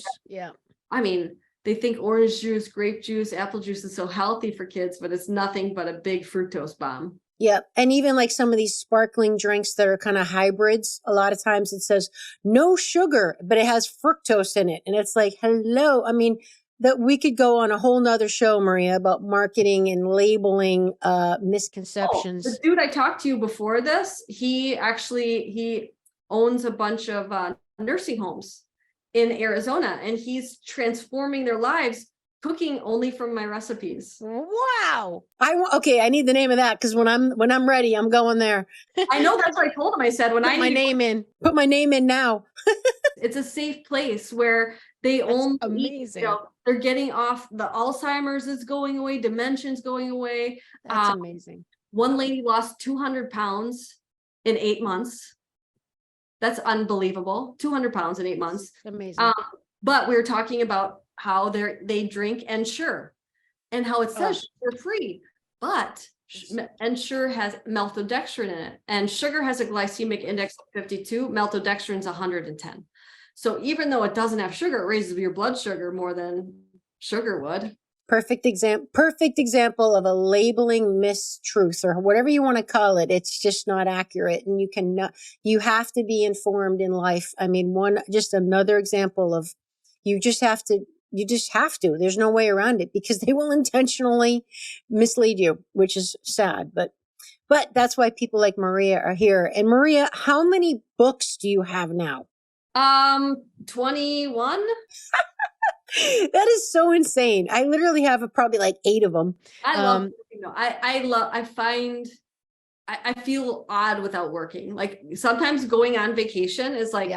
I mean, they think orange juice, grape juice, apple juice is so healthy for kids, but it's nothing but a big fructose bomb. Yeah. And even like some of these sparkling drinks that are kind of hybrids, a lot of times it says no sugar, but it has fructose in it. And it's like, hello. I mean, that we could go on a whole nother show, Maria, about marketing and labeling misconceptions. The dude I talked to you before this, he owns a bunch of nursing homes in Arizona, and he's transforming their lives cooking only from my recipes. Wow. I need the name of that, because when I'm ready, I'm going there. I know, that's what I told him. I said, put my name in now. It's a safe place where they only amazing. You know, they're getting off, the Alzheimer's is going away, dementia's going away. That's amazing. One lady lost 200 pounds in 8 months. That's unbelievable. 200 pounds in 8 months. Amazing. But we were talking about how they drink Ensure and how it says sugar free, but Ensure has maltodextrin in it, and sugar has a glycemic index of 52. Maltodextrin's 110. So even though it doesn't have sugar, it raises your blood sugar more than sugar would. Perfect example of a labeling mistruth, or whatever you want to call it. It's just not accurate, and you have to be informed in life. I mean, just another example of you just have to. There's no way around it, because they will intentionally mislead you, which is sad, but that's why people like Maria are here. And Maria, how many books do you have now? 21. That is so insane. I literally have probably like 8 of them. I love, I feel odd without working. Like sometimes going on vacation is like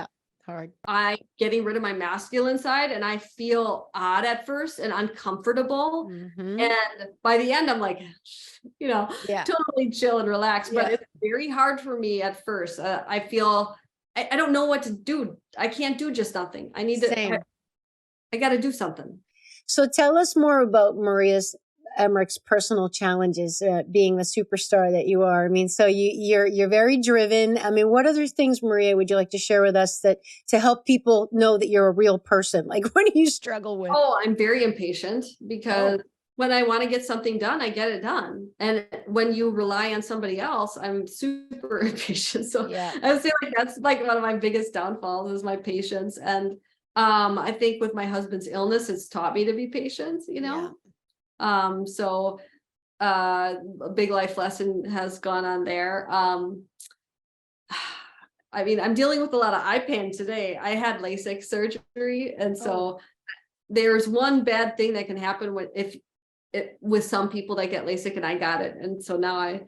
hard. Getting rid of my masculine side, and I feel odd at first and uncomfortable. And by the end, I'm like, totally chill and relax. But it's very hard for me at first. I feel I don't know what to do. I can't do just nothing. I need to. I got to do something. So tell us more about Maria Emmerich's personal challenges, being the superstar that you are. I mean, so you're very driven. I mean, what other things, Maria, would you like to share with us to help people know that you're a real person? Like, what do you struggle with? Oh, I'm very impatient, because when I want to get something done, I get it done. And when you rely on somebody else, I'm super impatient. So I would say like that's like one of my biggest downfalls is my patience. And I think with my husband's illness, it's taught me to be patient, so a big life lesson has gone on there. I mean, I'm dealing with a lot of eye pain today. I had LASIK surgery. And so there's one bad thing that can happen with some people that get LASIK, and I got it. And so now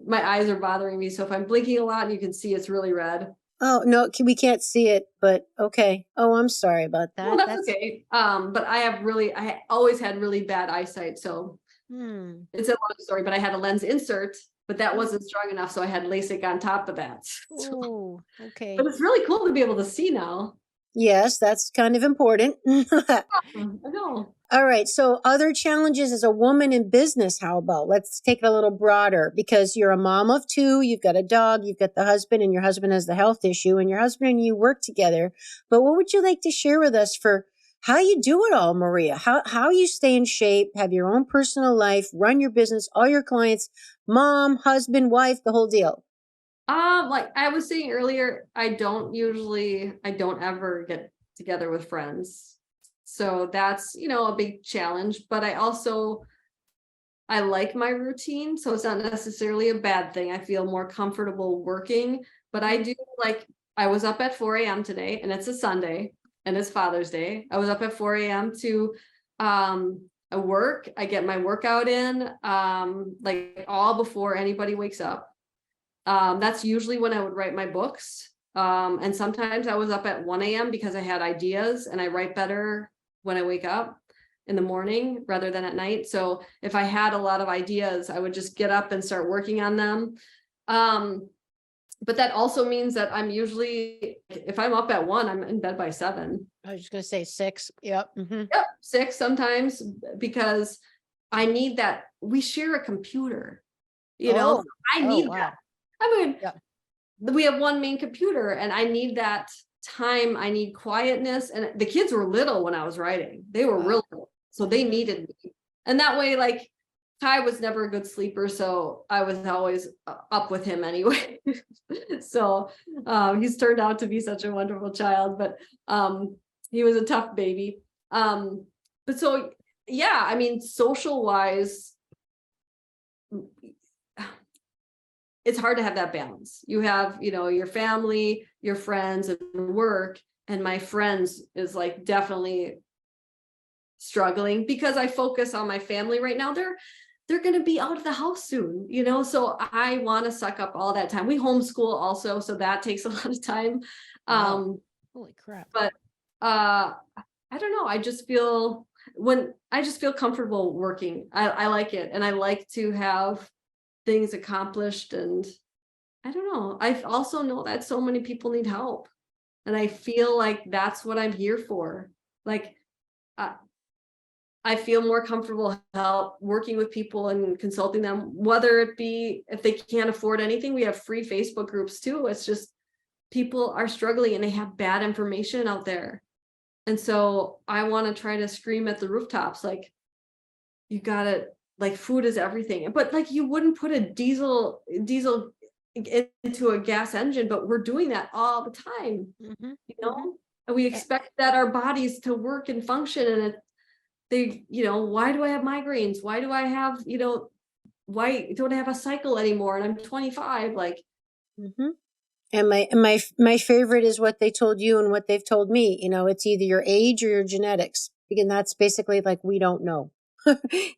my eyes are bothering me. So if I'm blinking a lot, you can see it's really red. Oh, no, we can't see it, but okay. Oh, I'm sorry about that. Well, that's okay. But I always had really bad eyesight. So it's a long story, but I had a lens insert, but that wasn't strong enough. So I had LASIK on top of that. Oh, okay. But it's really cool to be able to see now. Yes, that's kind of important. I know. All right. So other challenges as a woman in business, how about? Let's take it a little broader, because you're a mom of two, you've got a dog, you've got the husband, and your husband has the health issue, and your husband and you work together. But what would you like to share with us for how you do it all, Maria? How you stay in shape, have your own personal life, run your business, all your clients, mom, husband, wife, the whole deal? Like I was saying earlier, I don't ever get together with friends. So that's, a big challenge, but I like my routine. So it's not necessarily a bad thing. I feel more comfortable working, but I was up at 4 a.m. today, and it's a Sunday and it's Father's Day. I was up at 4 a.m. to, I work, I get my workout in, like all before anybody wakes up. That's usually when I would write my books. And sometimes I was up at 1 a.m. because I had ideas, and I write better when I wake up in the morning rather than at night. So if I had a lot of ideas, I would just get up and start working on them. But that also means that I'm usually, if I'm up at 1, I'm in bed by 7. I was just going to say 6. Yep. Yep, 6 sometimes, because I need that. We share a computer, I need that. I mean, we have one main computer, and I need that time. I need quietness. And the kids were little when I was writing. They were real little, so they needed me. And that way, like, Ty was never a good sleeper, so I was always up with him anyway. So he's turned out to be such a wonderful child, but he was a tough baby. But so, yeah, I mean, social wise, it's hard to have that balance. You have, your family, your friends, and work. And my friends is like definitely struggling because I focus on my family right now. They're going to be out of the house soon, so I want to suck up all that time. We homeschool also, so that takes a lot of time. Wow. Holy crap. But I don't know. I just feel comfortable working. I like it. And I like to have things accomplished. And I don't know. I also know that so many people need help. And I feel like that's what I'm here for. Like, I feel more comfortable working with people and consulting them, whether it be if they can't afford anything. We have free Facebook groups too. It's just people are struggling and they have bad information out there. And so I want to try to scream at the rooftops, like, you got to, like, food is everything. But like, you wouldn't put a diesel into a gas engine, but we're doing that all the time, and we expect that our bodies to work and function. And why do I have migraines? Why do I have, why don't I have a cycle anymore? And I'm 25, like. And my favorite is what they told you and what they've told me. It's either your age or your genetics. And that's basically like, we don't know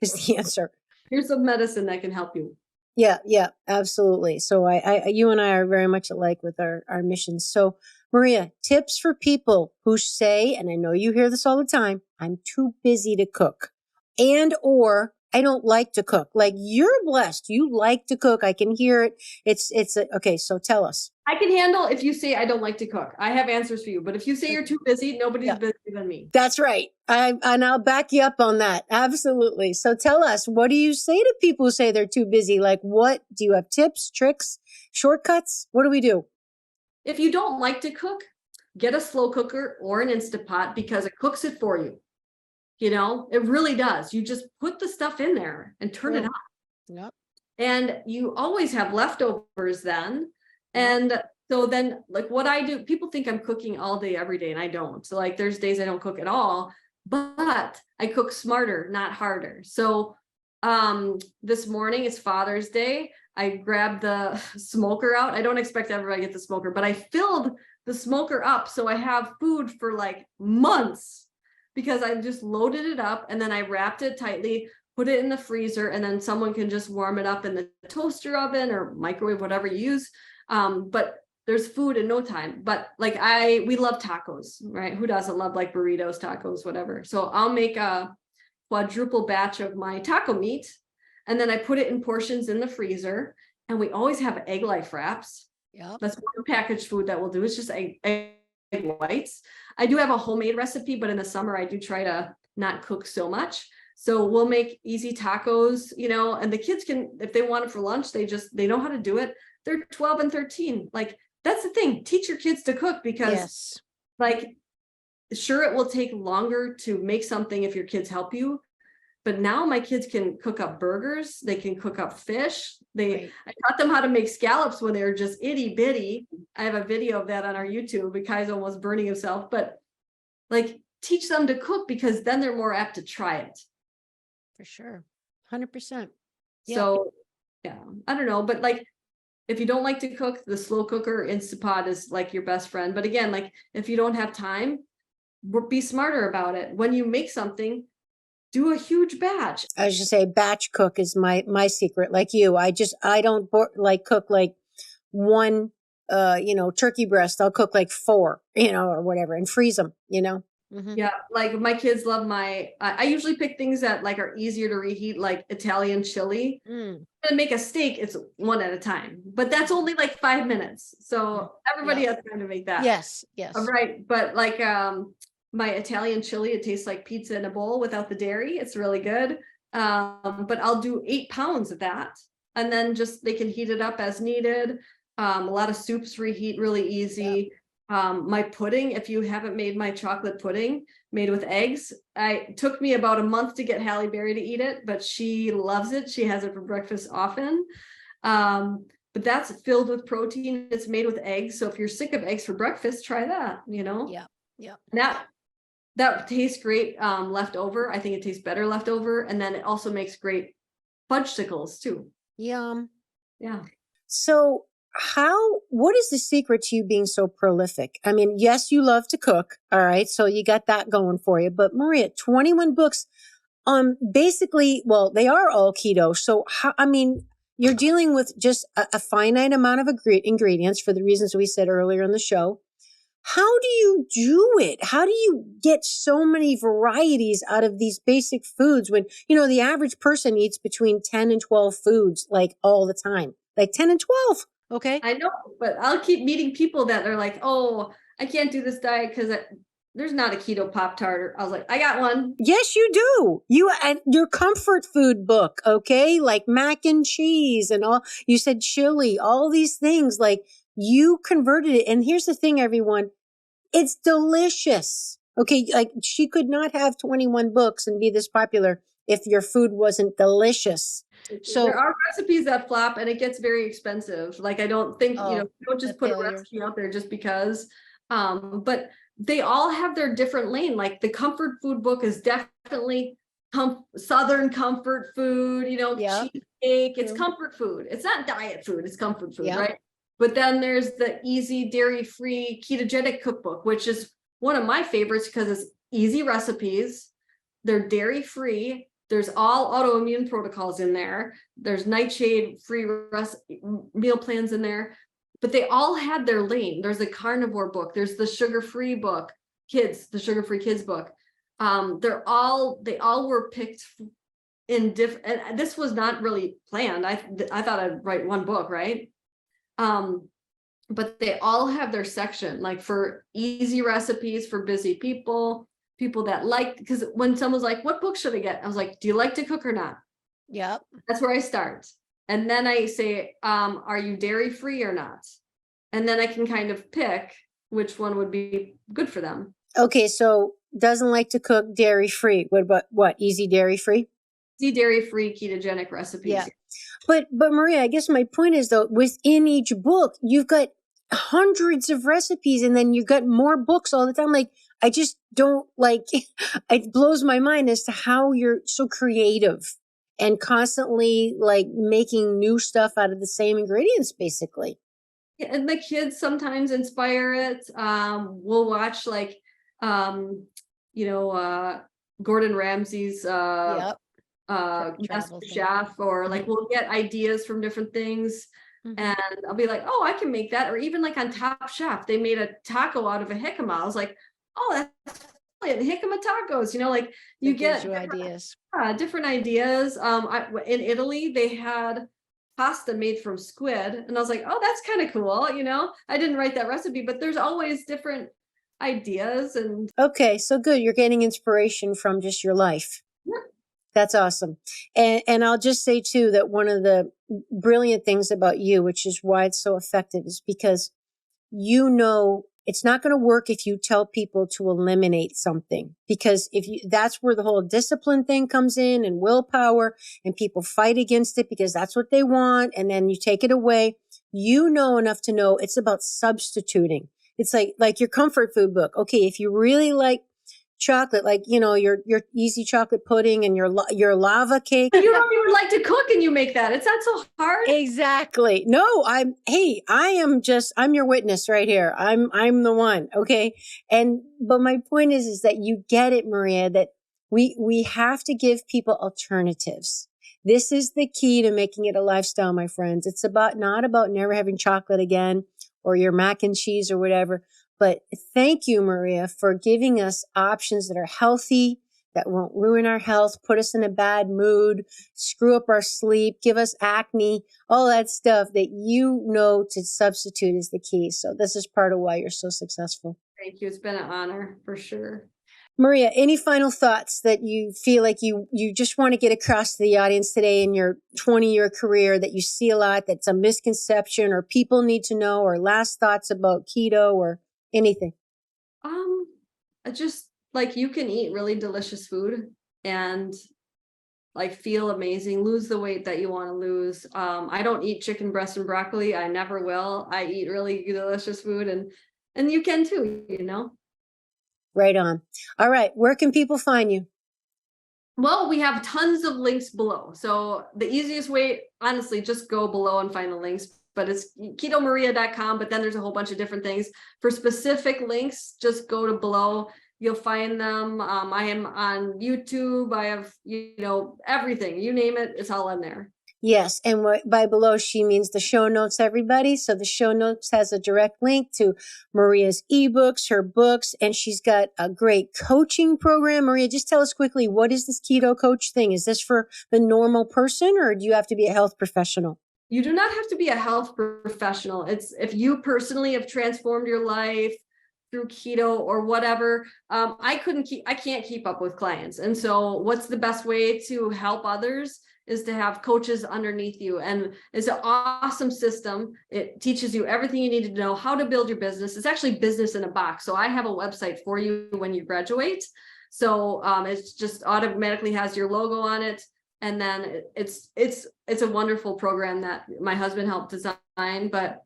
is the answer. Here's some medicine that can help you. Yeah, absolutely. So you and I are very much alike with our missions. So Maria, tips for people who say, and I know you hear this all the time, I'm too busy to cook, or I don't like to cook. Like, you're blessed. You like to cook. I can hear it. Okay. So tell us. I can handle if you say I don't like to cook. I have answers for you. But if you say you're too busy, nobody's busier than me. That's right. And I'll back you up on that. Absolutely. So tell us, what do you say to people who say they're too busy? Like, what do you have tips, tricks, shortcuts? What do we do? If you don't like to cook, get a slow cooker or an Instant Pot, because it cooks it for you. It really does. You just put the stuff in there and turn it on. Yep. And you always have leftovers then. And so then, like, what I do, people think I'm cooking all day, every day, and I don't. So like, there's days I don't cook at all, but I cook smarter, not harder. So this morning, it's Father's Day. I grabbed the smoker out. I don't expect everybody to get the smoker, but I filled the smoker up so I have food for like months because I just loaded it up and then I wrapped it tightly, put it in the freezer, and then someone can just warm it up in the toaster oven or microwave, whatever you use. But there's food in no time. But like we love tacos, right? Who doesn't love like burritos, tacos, whatever? So I'll make a quadruple batch of my taco meat, and then I put it in portions in the freezer. And we always have egg life wraps. Yep. That's one packaged food that we'll do. It's just egg whites. I do have a homemade recipe, but in the summer I do try to not cook so much. So we'll make easy tacos, and the kids can, if they want it for lunch, they know how to do it. They're 12 and 13. Like, that's the thing. Teach your kids to cook because like, sure, it will take longer to make something if your kids help you. But now my kids can cook up burgers. They can cook up fish. I taught them how to make scallops when they were just itty bitty. I have a video of that on our YouTube. Kai's almost burning himself, but like, teach them to cook because then they're more apt to try it. For sure. 100%. So yeah, I don't know, but like, if you don't like to cook, the slow cooker Instapot is like your best friend. But again, like if you don't have time, be smarter about it. When you make something, do a huge batch. I was just say batch cook is my secret. Like you, I don't cook like one, turkey breast. I'll cook like 4, or whatever, and freeze them, Mm-hmm. Yeah, like my kids love I usually pick things that like are easier to reheat, like Italian chili. And make a steak, it's one at a time, but that's only like 5 minutes. So everybody has time to make that. Yes. Right. But like my Italian chili, it tastes like pizza in a bowl without the dairy. It's really good. But I'll do 8 pounds of that. And then they can heat it up as needed. A lot of soups reheat really easy. My pudding, if you haven't made my chocolate pudding made with eggs, it took me about a month to get Halle Berry to eat it, but she loves it. She has it for breakfast often. But that's filled with protein. It's made with eggs. So if you're sick of eggs for breakfast, try that, Yeah. That tastes great left over. I think it tastes better left over. And then it also makes great fudgesicles too. Yum. Yeah. So what is the secret to you being so prolific? I mean, yes, you love to cook. All right. So you got that going for you. But Maria, 21 books, basically, well, they are all keto. So you're dealing with just a finite amount of ingredients for the reasons we said earlier in the show. How do you do it? How do you get so many varieties out of these basic foods when, the average person eats between 10 and 12 foods, like all the time, like 10 and 12. Okay. I know, but I'll keep meeting people that are like, oh, I can't do this diet because there's not a keto Pop-Tart. I was like, I got one. Yes, you do. And your comfort food book, okay? Like mac and cheese and all. You said chili, all these things, like you converted it. And here's the thing, everyone. It's delicious. Okay. Like she could not have 21 books and be this popular if your food wasn't delicious. So there are recipes that flop and it gets very expensive. Like, I don't think, don't just put a recipe out there just because, but they all have their different lane. Like the comfort food book is definitely Southern comfort food, cheesecake. It's comfort food. It's not diet food. It's comfort food, right? But then there's the easy dairy-free ketogenic cookbook, which is one of my favorites because it's easy recipes. They're dairy-free. There's all autoimmune protocols in there. There's nightshade-free meal plans in there, but they all had their lane. There's a carnivore book. There's the sugar-free book, the sugar-free kids book. They all were picked in different, and this was not really planned. I thought I'd write one book, right? But they all have their section, like for easy recipes for busy people that like, because when someone's like, what book should I get? I was like, do you like to cook or not? Yep. That's where I start. And then I say, are you dairy free or not? And then I can kind of pick which one would be good for them. Okay. So doesn't like to cook dairy free. What about easy dairy free? Easy dairy free ketogenic recipes. Yeah. But Maria, I guess my point is though, within each book, you've got hundreds of recipes and then you've got more books all the time. Like, I just don't it blows my mind as to how you're so creative and constantly like making new stuff out of the same ingredients, basically. Yeah, and the kids sometimes inspire it. We'll watch like, Gordon Ramsay's Yep. Master Travel thing. Chef, or like we'll get ideas from different things. And I'll be like, oh, I can make that. Or even like on Top Chef, they made a taco out of a jicama. I was like, oh, that's brilliant. Jicama tacos, like you It gives get you ideas. different ideas. In Italy, they had pasta made from squid. And I was like, oh, that's kind of cool. I didn't write that recipe, but there's always different ideas. And Okay, so good. You're getting inspiration from just your life. yeah. That's awesome. And I'll just say too that one of the brilliant things about you, which is why it's so effective, is because it's not going to work if you tell people to eliminate something, because that's where the whole discipline thing comes in, and willpower, and people fight against it because that's what they want. And then you take it away. You know enough to know it's about substituting. It's like your comfort food book. Okay. If you really like chocolate, like, your easy chocolate pudding and your lava cake. You don't even like to cook and you make that. It's not so hard. Exactly. No, I'm your witness right here. I'm the one. Okay. But my point is that you get it, Maria, that we have to give people alternatives. This is the key to making it a lifestyle, my friends. It's not about never having chocolate again or your mac and cheese or whatever. But thank you, Maria, for giving us options that are healthy, that won't ruin our health, put us in a bad mood, screw up our sleep, give us acne, all that stuff that to substitute is the key. So this is part of why you're so successful. Thank you. It's been an honor for sure. Maria, any final thoughts that you feel like you just want to get across to the audience today in your 20-year career that you see a lot, that's a misconception or people need to know, or last thoughts about keto or anything? Just like you can eat really delicious food and like feel amazing, lose the weight that you want to lose. I don't eat chicken breast and broccoli. I never will. I eat really delicious food, and you can too, Right on. All right. Where can people find you? Well, we have tons of links below. So the easiest way, honestly, just go below and find the links. But it's ketomaria.com, but then there's a whole bunch of different things. For specific links, just go to below. You'll find them. I am on YouTube. I have, everything. You name it, it's all in there. Yes. And by below, she means the show notes, everybody. So the show notes has a direct link to Maria's ebooks, her books, and she's got a great coaching program. Maria, just tell us quickly, what is this keto coach thing? Is this for the normal person, or do you have to be a health professional? You do not have to be a health professional. It's if you personally have transformed your life through keto or whatever. I can't keep up with clients. And so what's the best way to help others is to have coaches underneath you. And it's an awesome system. It teaches you everything you need to know how to build your business. It's actually business in a box. So I have a website for you when you graduate. So it's just automatically has your logo on it. And then it's a wonderful program that my husband helped design, but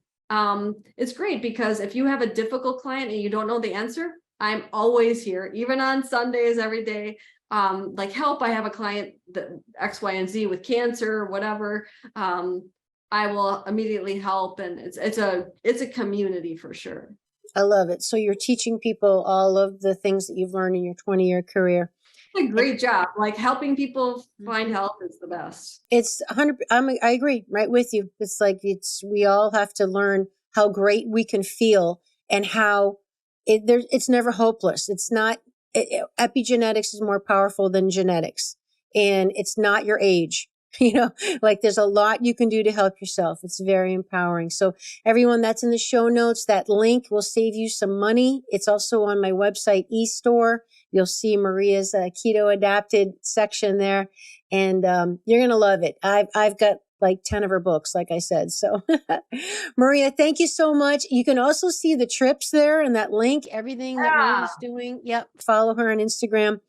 it's great because if you have a difficult client and you don't know the answer, I'm always here, even on Sundays, every day. Like help, I have a client that X, Y, and Z with cancer or whatever. I will immediately help, and it's a community for sure. I love it. So you're teaching people all of the things that you've learned in your 20-year career. A great job. Like helping people find health is the best. It's 100. I agree right with you. It's like we all have to learn how great we can feel and how it's never hopeless. It's not. Epigenetics is more powerful than genetics, and it's not your age. Like there's a lot you can do to help yourself. It's very empowering. So everyone, that's in the show notes. That link will save you some money. It's also on my website, eStore. You'll see Maria's keto adapted section there, and you're going to love it. I've got like 10 of her books, like I said. So Maria, thank you so much. You can also see the trips there and that link, everything that Maria's doing. Yep. Follow her on Instagram.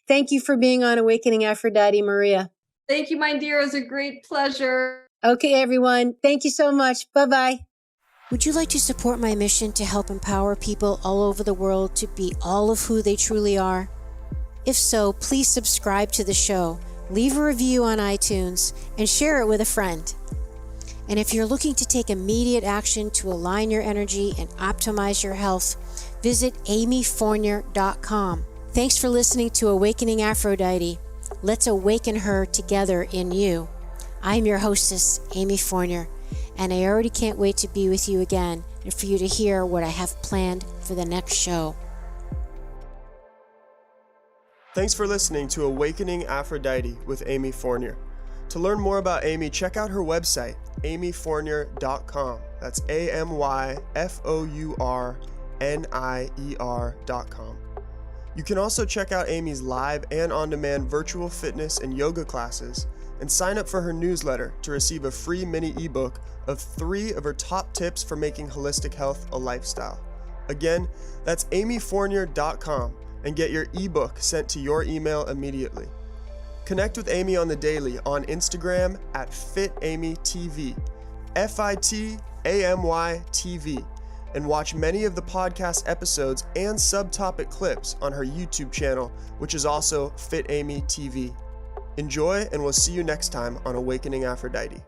Thank you for being on Awakening Aphrodite, Maria. Thank you, my dear. It was a great pleasure. Okay, everyone. Thank you so much. Bye-bye. Would you like to support my mission to help empower people all over the world to be all of who they truly are? If so, please subscribe to the show, leave a review on iTunes, and share it with a friend. And if you're looking to take immediate action to align your energy and optimize your health, visit amyfournier.com. Thanks for listening to Awakening Aphrodite. Let's awaken her together in you. I'm your hostess, Amy Fournier, and I already can't wait to be with you again and for you to hear what I have planned for the next show. Thanks for listening to Awakening Aphrodite with Amy Fournier. To learn more about Amy, check out her website, amyfournier.com. That's AMYFOURNIER.com. You can also check out Amy's live and on-demand virtual fitness and yoga classes and sign up for her newsletter to receive a free mini ebook of 3 of her top tips for making holistic health a lifestyle. Again, that's amyfournier.com and get your ebook sent to your email immediately. Connect with Amy on the daily on Instagram at FitAmyTV, FITAMYTV, and watch many of the podcast episodes and subtopic clips on her YouTube channel, which is also Fit Amy TV. Enjoy, and we'll see you next time on Awakening Aphrodite.